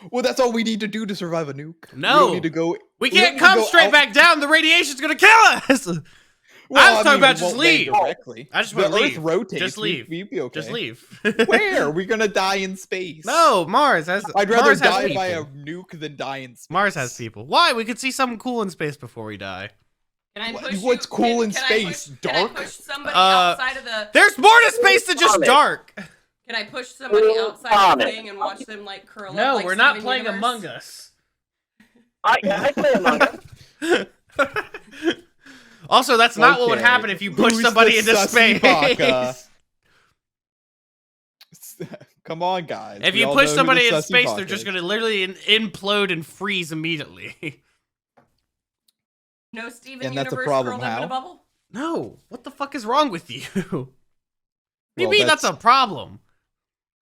Well, that's all we need to do to survive a nuke. No. We don't need to go. We don't can't need to come go straight out- back down. The radiation's gonna kill us. I was talking about we just won't land leave. Directly. I just the want to Earth leave. rotates. Just leave. We'd be okay. Just leave. Where? We're gonna die in space. No, Mars has. I'd rather Mars has die by people. a nuke than die in space. Mars has people. Why? We could see something cool in space before we die. Can I What- push what's you? cool in Can I space? push- Dark? Can I push somebody Uh, outside of the? There's more to space than just Comet. dark. Can I push somebody outside of Comet. the thing and watch them like curl up? No, like we're not Steven playing Universe? Among Us. I play Among Us. Also, that's not what would Okay. happen if you push Who's somebody the into sussy space. baka? Come on, guys. If We you all push know who somebody the into sussy space, baka they're just is. gonna literally implode and freeze immediately. No Steven And that's a Universe problem, curled up in how? a bubble. No, what the fuck is wrong with you? What do you Well, mean that's a that's- problem?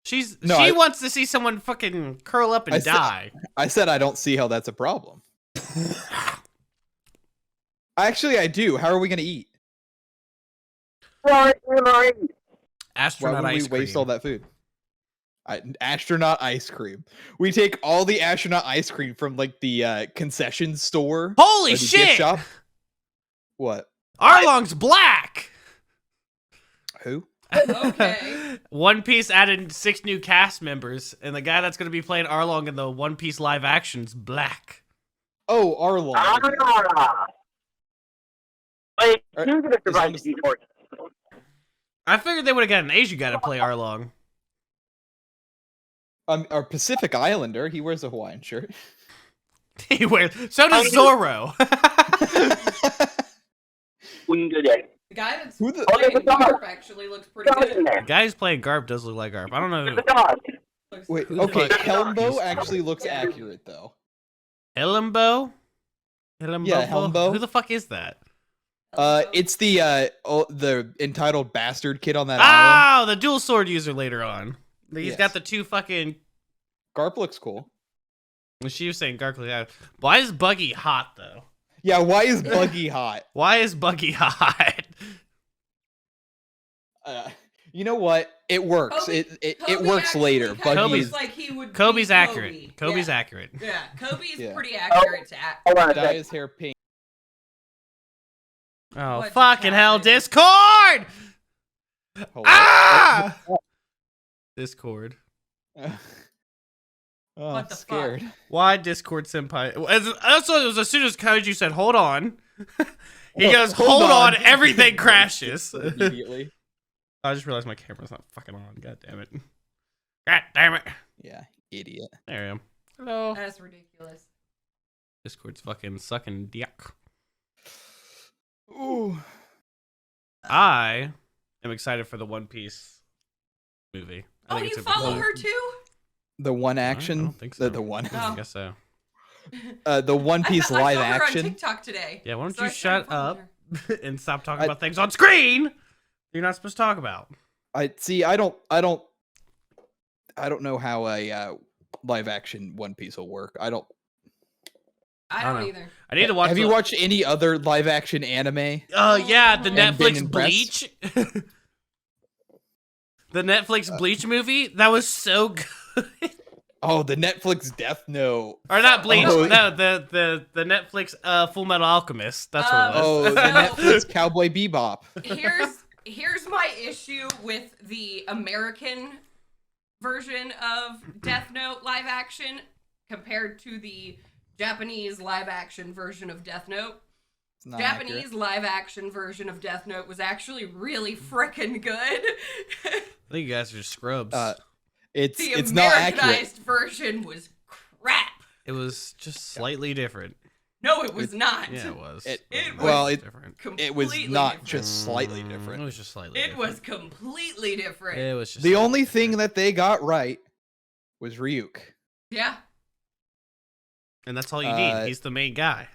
She I- wants to see someone fucking curl up and I said- die. I said I don't see how that's a problem. Actually, I do. How are we gonna eat? Why Astronaut would we ice cream. waste all that food? Astronaut ice cream. We take all the astronaut ice cream from like the concession store. Holy or the gift shit! Shop. What? Arlong's black. Who? Okay. One Piece added 6 new cast members, and the guy that's going to be playing Arlong in the One Piece live action's black. Oh, Arlong. Wait, Are- who's gonna survive is- the Detroit? I figured they would have got an Asian guy to play Arlong. Our Pacific Islander. He wears a Hawaiian shirt. He wears. So does Zorro. We can do that. The guy that's Who the- playing there's a dog. Garp actually looks pretty Dog in good. there. The guy who's playing Garp does look like Garp. I don't know There's who. a dog. Looks- Wait, Who the okay, fuck- Helmbo actually looks accurate though. Helmbo? Helmbo? Yeah, Helmbo. Who the fuck is that? It's the entitled bastard kid on that island. Oh, the dual sword user later on. He's Yes. got the 2 fucking. Garp looks cool. She was saying Garp. Yeah. Why is Buggy hot though? Yeah, why is Buggy hot? Why is Buggy hot? You know what? It works. Kobe- It Kobe works actually later. kinda Buggy Kobe's- is looks like he would Kobe's be accurate. Kobe. Kobe's yeah. accurate. Yeah, Kobe's Yeah. pretty accurate to act. Hold on a dye second. his hair pink. Oh, What just fucking hell. happened? Discord! Hello? Ah! Discord. Oh, What the fuck? scared. Why Discord senpai? Also, it was as soon as Kaiju said, hold on. He Well, goes, hold on, everything crashes. Immediately. I just realized my camera's not fucking on. God damn it. God damn it. Yeah, idiot. There I am. Hello. That's ridiculous. Discord's fucking sucking dick. Ooh. I am excited for the One Piece movie. I Oh, think you it's gonna be follow cool. her too? The one I action. don't think so. The one. I guess so. The One Piece I live saw her on action. TikTok today. Yeah, why don't so you I started shut following up her. and stop talking I- about things on screen you're not supposed to talk about. I see. I don't know how a live action One Piece will work. I don't. I I don't don't know. either. I need to watch. Have you watched any other live action anime? Yeah, the And been Netflix impressed? Bleach. The Netflix Bleach movie that was so good. Oh, the Netflix Death Note. Or not Bleach. Oh. No, the Netflix Full Metal Alchemist. That's what it Oh, was. the Netflix Cowboy Bebop. Here's my issue with the American version of Death Note live action compared to the Japanese live action version of Death Note. It's not Japanese accurate. live action version of Death Note was actually really frickin' good. I think you guys are just scrubs. It's The not accurate. Americanized version was crap. It was just slightly different. No, it was not. Yeah, it was. It- It well, was it different. it was completely not different. just slightly It different. was just slightly. It different. was completely different. It was just The slightly only thing different. that they got right was Ryuk. Yeah. and that's all you need. He's the main guy.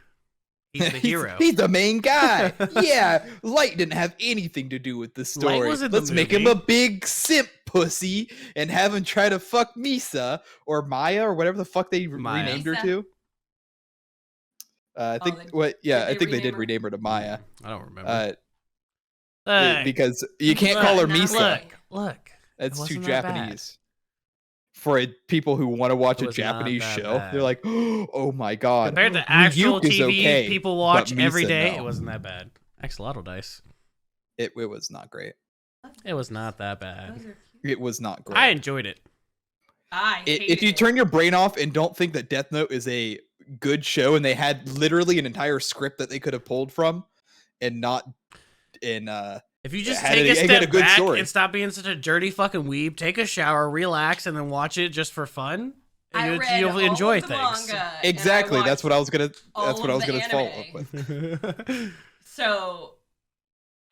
He's the hero. He's the main guy. Yeah, Light didn't have anything to do with the story. was in the Let's make him movie. a big simp pussy and have him try to fuck Misa or Maya or whatever the fuck they Maya. renamed her Misa. to. I think they I think they did rename her? rename her to Maya. I don't remember. Uh, because you can't call her Misa. Look. That's too wasn't that bad. Japanese. For people who want to watch It a was not Japanese that show, bad. they're like, "Oh my god!" Compared to actual Ryuk is TV okay, people but watch every Misa, day, no. it wasn't that bad. Axolotl dice. It was not great. It was not that bad. Those are cute. It was not great. I enjoyed it. I hated If you it. turn your brain off and don't think that Death Note is a good show, and they had literally an entire script that they could have pulled from, and not in If you just had take a- a it had step a good back story. and stop being such a dirty fucking weeb, take a shower, relax, and then watch it just for fun, I and read you'll all enjoy of the things. manga, and I exactly. That's what I was gonna. all That's what I of was the gonna follow up anime. with. So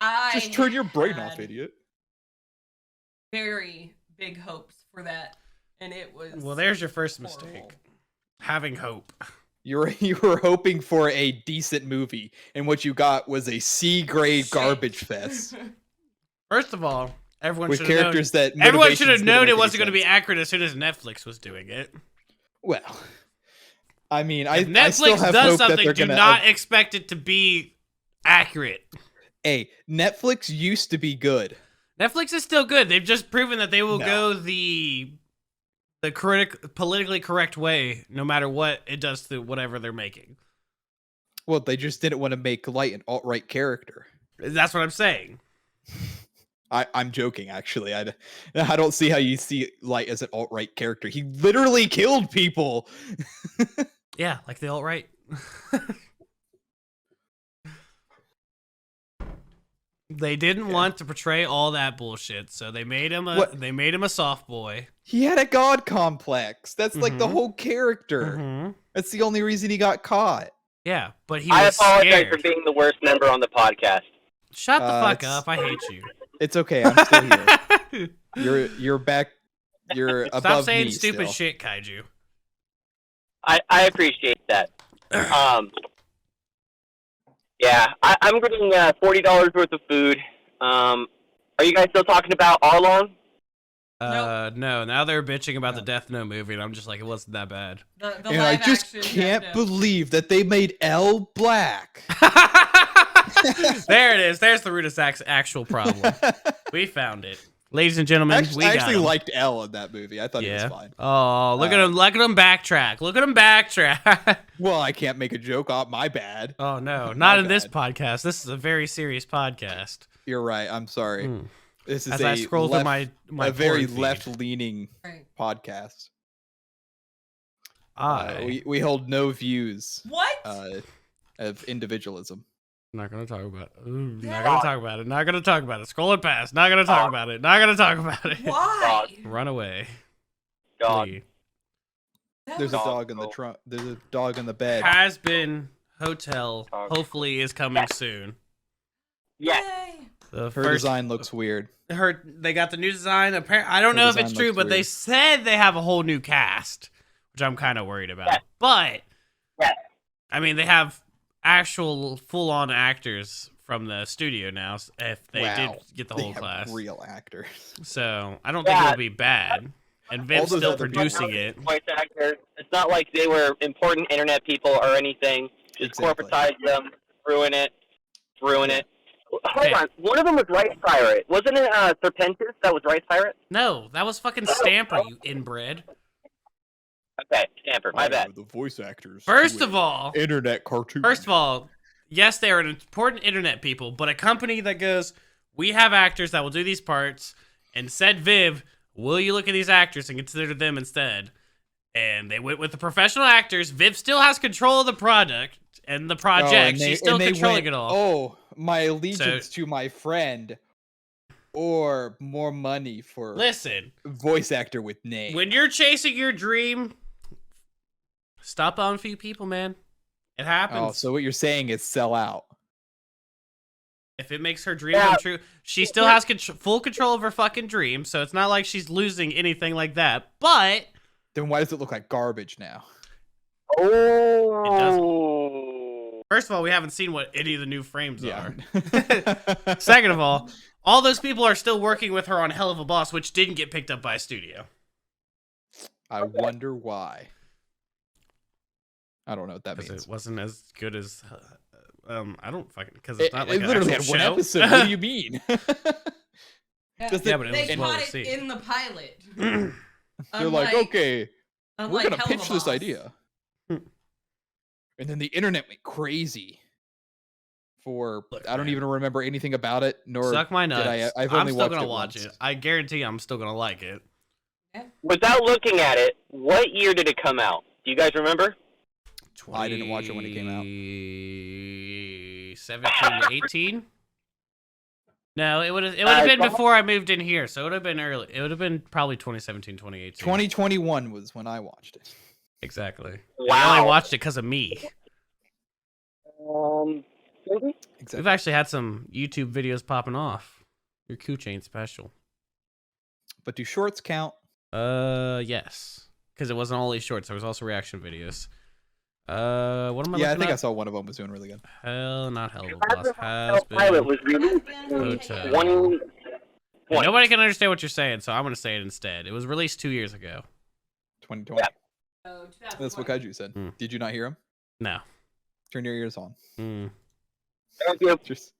I Just turn your brain had off, idiot. very big hopes for that, and it was Well, there's your first horrible. mistake. Having hope. You were hoping for a decent movie, and what you got was a C grade Shit. garbage fest First of all, everyone with should have known. characters that Everyone should have motivations didn't known make it any wasn't going to be sense. accurate as soon as Netflix was doing it. Well. I mean, If I Netflix still have does hope that something, they're do gonna. not expect it to be accurate. Hey, Netflix used to be good. Netflix is still good. They've just proven that they will No. go the politically correct way, no matter what it does to whatever they're making. Well, they just didn't want to make Light an alt-right character. That's what I'm saying. I'm joking, actually. I don't see how you see Light as an alt-right character. He literally killed people. Yeah, like the alt right. They didn't want to portray all that bullshit, so they made him a soft boy. He had a god complex. That's like the Mhm. whole character. Mhm. That's the only reason he got caught. Yeah, but he I was apologize scared. for being the worst member on the podcast. Shut the fuck it's- up! I hate you. It's okay. I'm still here. You're back. You're Stop above saying me stupid still. shit, Kaiju. I appreciate that. Yeah, I'm getting $40 worth of food. Are you guys still talking about Arlong? No. Now they're bitching about the Death Note movie, and I'm just like, it wasn't that bad. The And I live just action can't Death Note. believe that they made L black. There it is. There's the root of Zach's actual problem. We found it, ladies and gentlemen. Actually, we I got actually him. liked L in that movie. I thought he Yeah. was fine. Oh, look at him! Look at him backtrack! Look at him backtrack! Well, I can't make a joke. Oh, my bad. Oh no, My not in this bad. podcast. This is a very serious podcast. You're right. I'm sorry. Hmm. This is As a I scroll through left, my a very porn feed. left-leaning Right. podcast. I We hold no views What? of individualism. not gonna talk about it. Ooh, not gonna talk about it. Not gonna talk about it. Scroll it past. Not gonna talk about it. Not gonna talk about it. Why? Run away. Dog. Flee. That There's a was- dog in the trunk. There's a dog in the bed. Has been hotel. Dog. Hopefully is coming soon. Yes. Yay. The Her first design looks weird. they got the new design. Apparently, I don't Her know if design it's true, looks but they weird. said they have a whole new cast, which I'm kind of worried about. Yes. But Yes. I mean, they have actual full-on actors from the studio now. If they Wow. did get the They whole have class, real actors. so I don't think Yeah. it'll be bad. And Viv's those still other people- producing it. Voice actors. It's not like they were important internet people or anything. Just Exactly. corporatize them, ruin it. Hold Okay. on. One of them was Rice Pirate. Wasn't it Serpentis that was Rice Pirate? No, that was fucking Stamper, you inbred. Okay, Stamper. My bad. The voice actors. First of all, internet cartoon. First of all, yes, they are an important internet people, but a company that goes, we have actors that will do these parts, and said Viv, will you look at these actors and consider them instead? And they went with the professional actors. Viv still has control of the product and the project. She's still controlling it all. Oh, my allegiance to my friend, or more money for Listen, voice actor with name. when you're chasing your dream, stop on a few people, man. It happens. Oh, so what you're saying is sell out. If it makes her dream come true, she still has full control of her fucking dream, so it's not like she's losing anything like that. But Then why does it look like garbage now? Oh. first of all, we haven't seen what any of the new frames Yeah. are. Second of all those people are still working with her on Hell of a Boss, which didn't get picked up by a studio. I wonder why. I don't know what that Because means. it wasn't as good as. I don't fucking because it's not like It an literally actual had one show. episode. What do you mean? Just Yeah, but it They was well caught it received. in the pilot. They're Unlike- like, okay, we're unlike gonna Hell of pitch a this Boss. idea, and then the internet went crazy. For Look, I don't man. even remember anything about it. Nor Suck my did nuts. I've I'm only still watched gonna it watch once. it. I guarantee I'm still gonna like it. Without looking at it, what year did it come out? Do you guys remember? I didn't watch it when it came out. 17 to 18. No, it would have been before I moved in here, so it would have been early. It would have been probably 2017, 2018. 2021 was when I watched it. Exactly. Wow. I only watched it because of me. Exactly. We've actually had some YouTube videos popping off. Your cooch ain't special. But do shorts count? Yes, because it wasn't only shorts. There was also reaction videos. What am I? Yeah, I looking think I up? saw one of them was doing really good. Not Hell of a Boss. Has Pilot been. was released Hotel. in 20. And nobody can understand what you're saying, so I'm gonna say it instead. It was released 2 years ago. 2020. Yeah. Oh, That's what 2020. Kaiju said. Hmm. Did you not hear him? No. Turn your ears on. Mm. Thank you. Just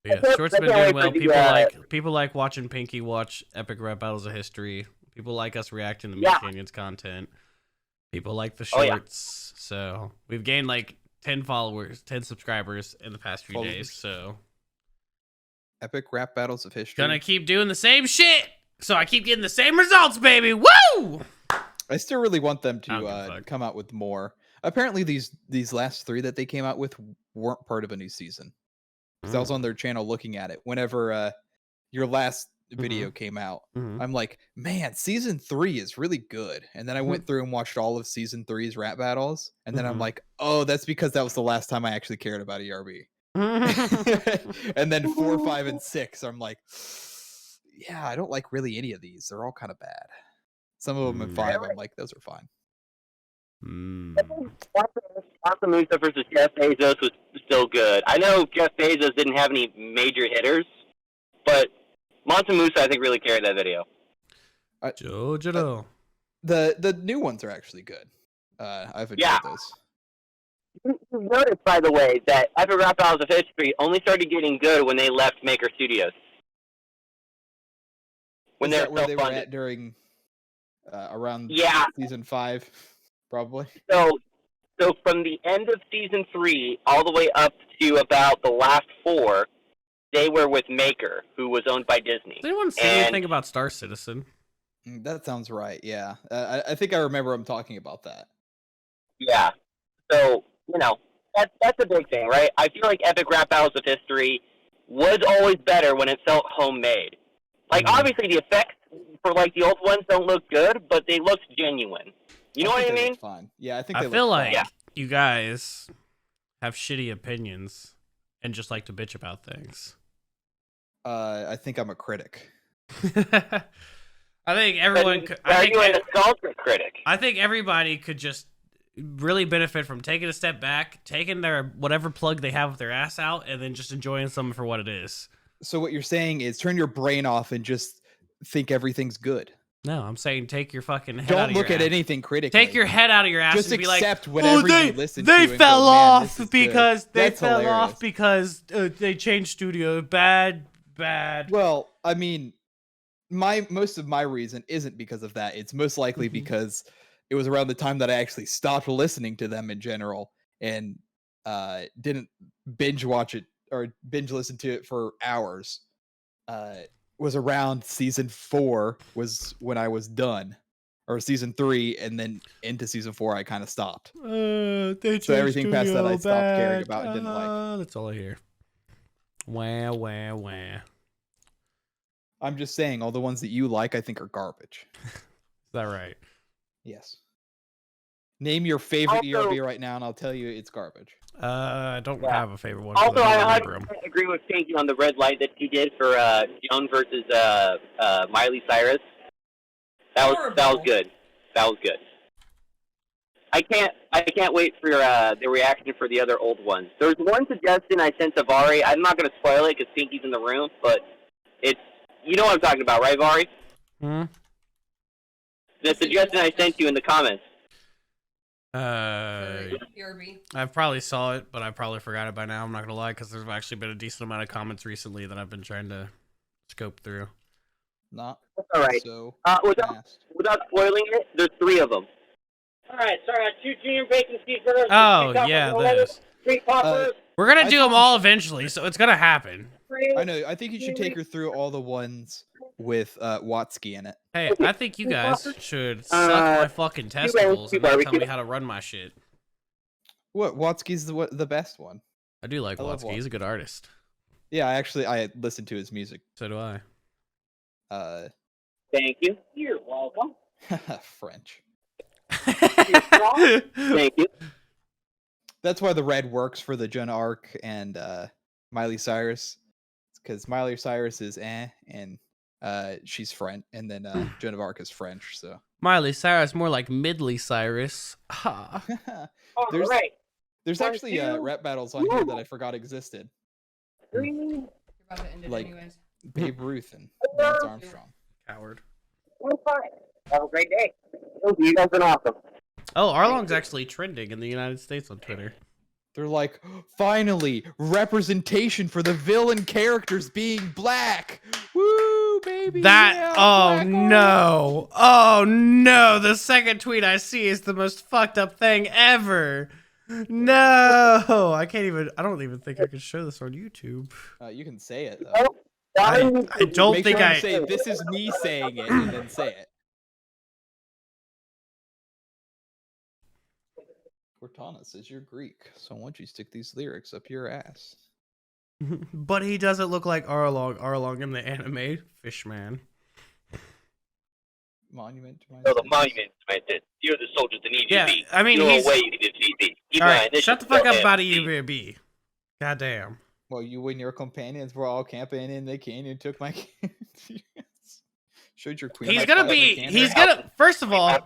Yeah, shorts been doing well. People like watching Pinky watch epic rap battles of history. People like us reacting to Myth Canyon's content. People like the shorts. So we've gained like 10 followers, 10 subscribers in the past few days. So epic rap battles of history. gonna keep doing the same shit. So I keep getting the same results, baby. Woo! I still really want them I don't give a to fuck. come out with more. Apparently, these last 3 that they came out with weren't part of a new season. Because I was on their channel looking at it. Whenever your last video came out, Mhm. I'm like, man, season 3 is really good. And then I went through and watched all of season 3's rap battles, and then I'm Mhm. like, oh, that's because that was the last time I actually cared about ERB. And then 4, 5, and 6, I'm like, yeah, I don't like really any of these. They're all kind of bad. Some of them in 5, I'm like, those are fine. Awesome Musa versus Jeff Bezos was still good. I know Jeff Bezos didn't have any major hitters, but Mansa Musa, I think, really carried that video. Jojo. The new ones are actually good. I've enjoyed those. You noticed, by the way, that Epic Rap Battles of History only started getting good when they left Maker Studios. When Is they that were where they were self-funded. at during around season 5, probably? So from the end of season 3 all the way up to about the last 4, they were with Maker, who was owned by Disney. Does anyone see anything about Star Citizen? That sounds right. Yeah, I think I remember him talking about that. Yeah. So that's a big thing, right? I feel like Epic Rap Battles of History was always better when it felt homemade. Like obviously the effects for like the old ones don't look good, but they looked genuine. You know what I mean? Fine. Yeah, I think I they feel look like fine. you guys have shitty opinions and just like to bitch about things. I think I'm a critic. I think everyone could. Are you a nostalgic critic? I think everybody could just really benefit from taking a step back, taking their whatever plug they have with their ass out, and then just enjoying something for what it is. So what you're saying is turn your brain off and just think everything's good. No, I'm saying take your fucking head out Don't of your look at ass. anything critically. Take your head out of your ass Just and be like, accept whatever oh, you listen they to and fell go, "Man, off this is good." because they That's fell hilarious. off because they changed studio. Bad. Well, I mean, most of my reason isn't because of that. It's most likely because it was around the time that I actually stopped listening to them in general and didn't binge watch it or binge listen to it for hours. Was around season 4 was when I was done, or season 3, and then into season 4 I kind of stopped. They changed So everything past that I studio, stopped caring bad. about and didn't like. That's all I hear. Wah, wah, wah. I'm just saying, all the ones that you like, I think are garbage. Is that right? Yes. Name your favorite Also- ERB right now, and I'll tell you it's garbage. I don't Yeah. have a favorite one. 'cause Also, I I don't remember 'em. 100% agree with Stinky on the red light that he did for Joan versus Miley Cyrus. That was Horrible. good. That was good. I can't wait for the reaction for the other old ones. There's one suggestion I sent to Vari. I'm not going to spoil it because Stinky's in the room, but it's you know what I'm talking about, right, Vari? Hmm? The suggestion I sent you in the comments. ERB. I probably saw it, but I probably forgot it by now. I'm not gonna lie, because there's actually been a decent amount of comments recently that I've been trying to scope through. Not That's all right. so Without spoiling it, there's 3 of them. All right, sorry, 2 junior bacon cheeseburgers. Oh yeah, those. 3 poppers. We're gonna I do thought them we all should- eventually, so it's gonna happen. I know. I think you should take her through all the ones with Watsky in it. Hey, I think you guys should suck my fucking testicles and not tell me how to run my shit. What? Watsky's the best one. I do like I love Watsky. He's a good artist. Yeah, I listened to his music. So do I. Thank you. You're welcome. French. Thank you. That's why the red works for the Joan Arc and Miley Cyrus. Because Miley Cyrus is and she's French, and then Joan of Arc is French. So Miley Cyrus, more like Midley Cyrus. Ha. All There's- right. there's Thank actually you. rap battles on here that I forgot existed. You're about to end it Like- anyways. Babe Ruth and Lance Armstrong. Coward. Have a great day. You guys been awesome. Oh, Arlong's actually trending in the United States on Twitter. They're like, finally, representation for the villain characters being black. Woo, baby. That yeah, oh black no. Oh no. The second tweet I see is the most fucked up thing ever. No. I don't even think I can show this on YouTube. You can say it though. Oh, I don't Make think sure I you say this is me saying it, and then say it. Cortana says you're Greek, so why don't you stick these lyrics up your ass? But he doesn't look like Arlong in the anime Fishman. Monument to my So the sins. monument cemented. You're the soldiers that need Yeah, to be. I mean, You're he's- away you need to be. All right, shut the fuck up about EUB. Goddamn. Well, you and your companions were all camping in the canyon, took my showed your queen. He's my gonna plasma be. cannon. He's gonna. First of all,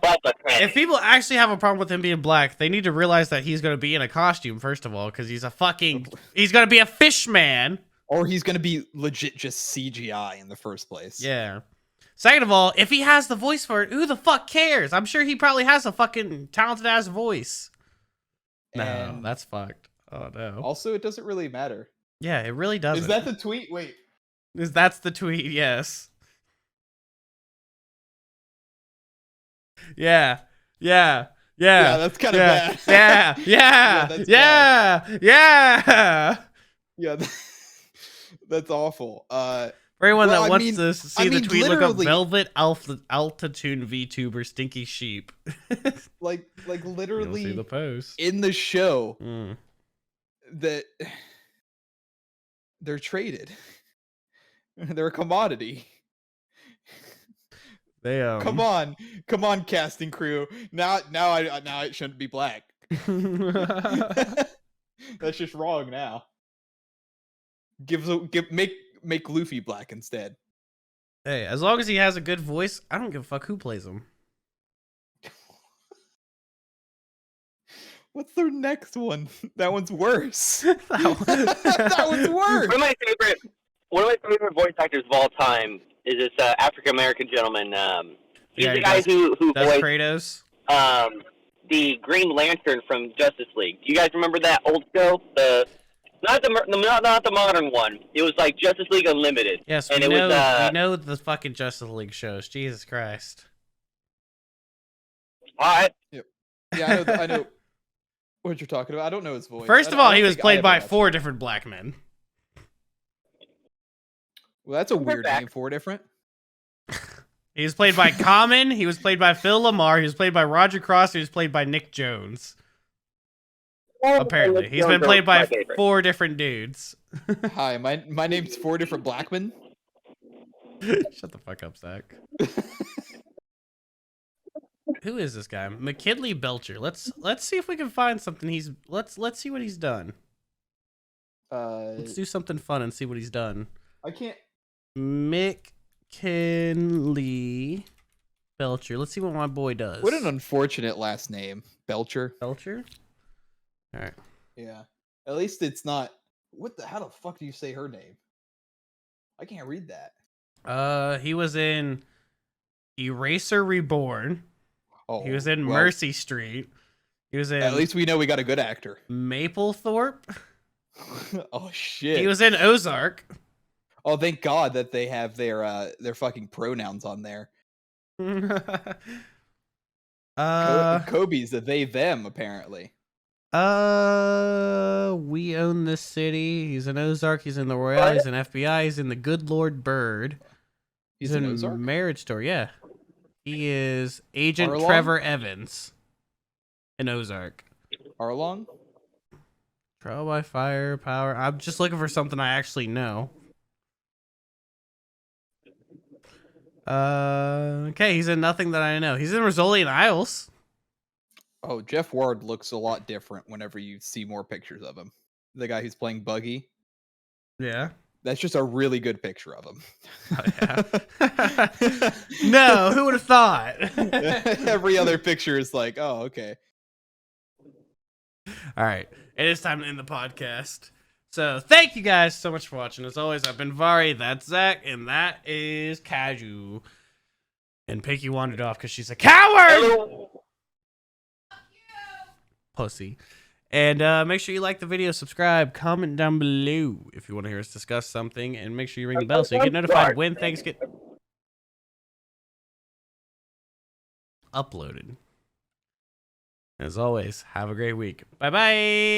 if people actually have a problem with him being black, they need to realize that he's gonna be in a costume. First of all, because he's a fucking. He's gonna be a fish man. Or he's gonna be legit just CGI in the first place. Yeah. Second of all, if he has the voice for it, who the fuck cares? I'm sure he probably has a fucking talented ass voice. No, And that's fucked. Oh no. also, it doesn't really matter. Yeah, it really doesn't. Is that the tweet? Wait. That's the tweet? Yes. Yeah. Yeah. Yeah, Yeah. that's kind of Yeah. bad. Yeah. Yeah. that's Yeah. Yeah. Yeah, that's awful. For anyone Well, that I wants mean- to see I the mean, tweet, look up literally- Velvet Altitude VTuber Stinky Sheep. like You'll see literally the post. in the show Mm. that they're traded. They're a commodity. They Come on, casting crew. Now it shouldn't be black. That's just wrong now. Make Luffy black instead. Hey, as long as he has a good voice, I don't give a fuck who plays him. What's their next one? That one's worse. That That one's worse. One of my favorite voice actors of all time is this African American gentleman. He's Yeah, the he guy who That's voiced Kratos. the Green Lantern from Justice League. Do you guys remember that old show? Not the modern one. It was like Justice League Unlimited. Yes, and we it was, we know the fucking Justice League shows. Jesus Christ. All right. Yeah, I know what you're talking about. I don't know his voice. First I of don't- I all, don't he was think I played ever by watched 4 it. different black men. Well, that's a weird back. name. 4 different. He was played by Common. He was played by Phil Lamar. He was played by Roger Cross. He was played by Nick Jones. Apparently, he's been played by 4 different dudes. Hi, my name's 4 different black men. Shut the fuck up, Zach. Who is this guy? McKinley Belcher. Let's see if we can find something. Let's see what he's done. Let's do something fun and see what he's done. I can't. McKinley Belcher. Let's see what my boy does. What an unfortunate last name, Belcher. Belcher. All right. Yeah. At least it's not. How the fuck do you say her name? I can't read that. He was in Eraser Reborn. Oh, He was in well, Mercy Street. He was in At least we know we got a good actor. Maplethorpe. Oh shit. He was in Ozark. Oh, thank God that they have their fucking pronouns on there. Kobe's a they them apparently. We own this city. He's in Ozark. He's in the Royale. He's in FBI. He's in the Good Lord Bird. He's in Ozark. Marriage Story. Yeah, he is Agent Arlong? Trevor Evans in Ozark. Arlong? Trial by fire, power. I'm just looking for something I actually know. Okay, he's in nothing that I know. He's in Rizzoli and Isles. Oh, Jeff Ward looks a lot different whenever you see more pictures of him. The guy who's playing Buggy. Yeah. That's just a really good picture of him. Oh, yeah. No, who would have thought? Every other picture is like, oh, okay. All right. It is time to end the podcast. So thank you guys so much for watching. As always, I've been Vari, that's Zach, and that is Kaju. And Pinky wandered off because she's a coward! Pussy. And make sure you like the video, subscribe, comment down below if you want to hear us discuss something, and make sure you ring the bell so you get notified when things get uploaded. As always, have a great week. Bye-bye!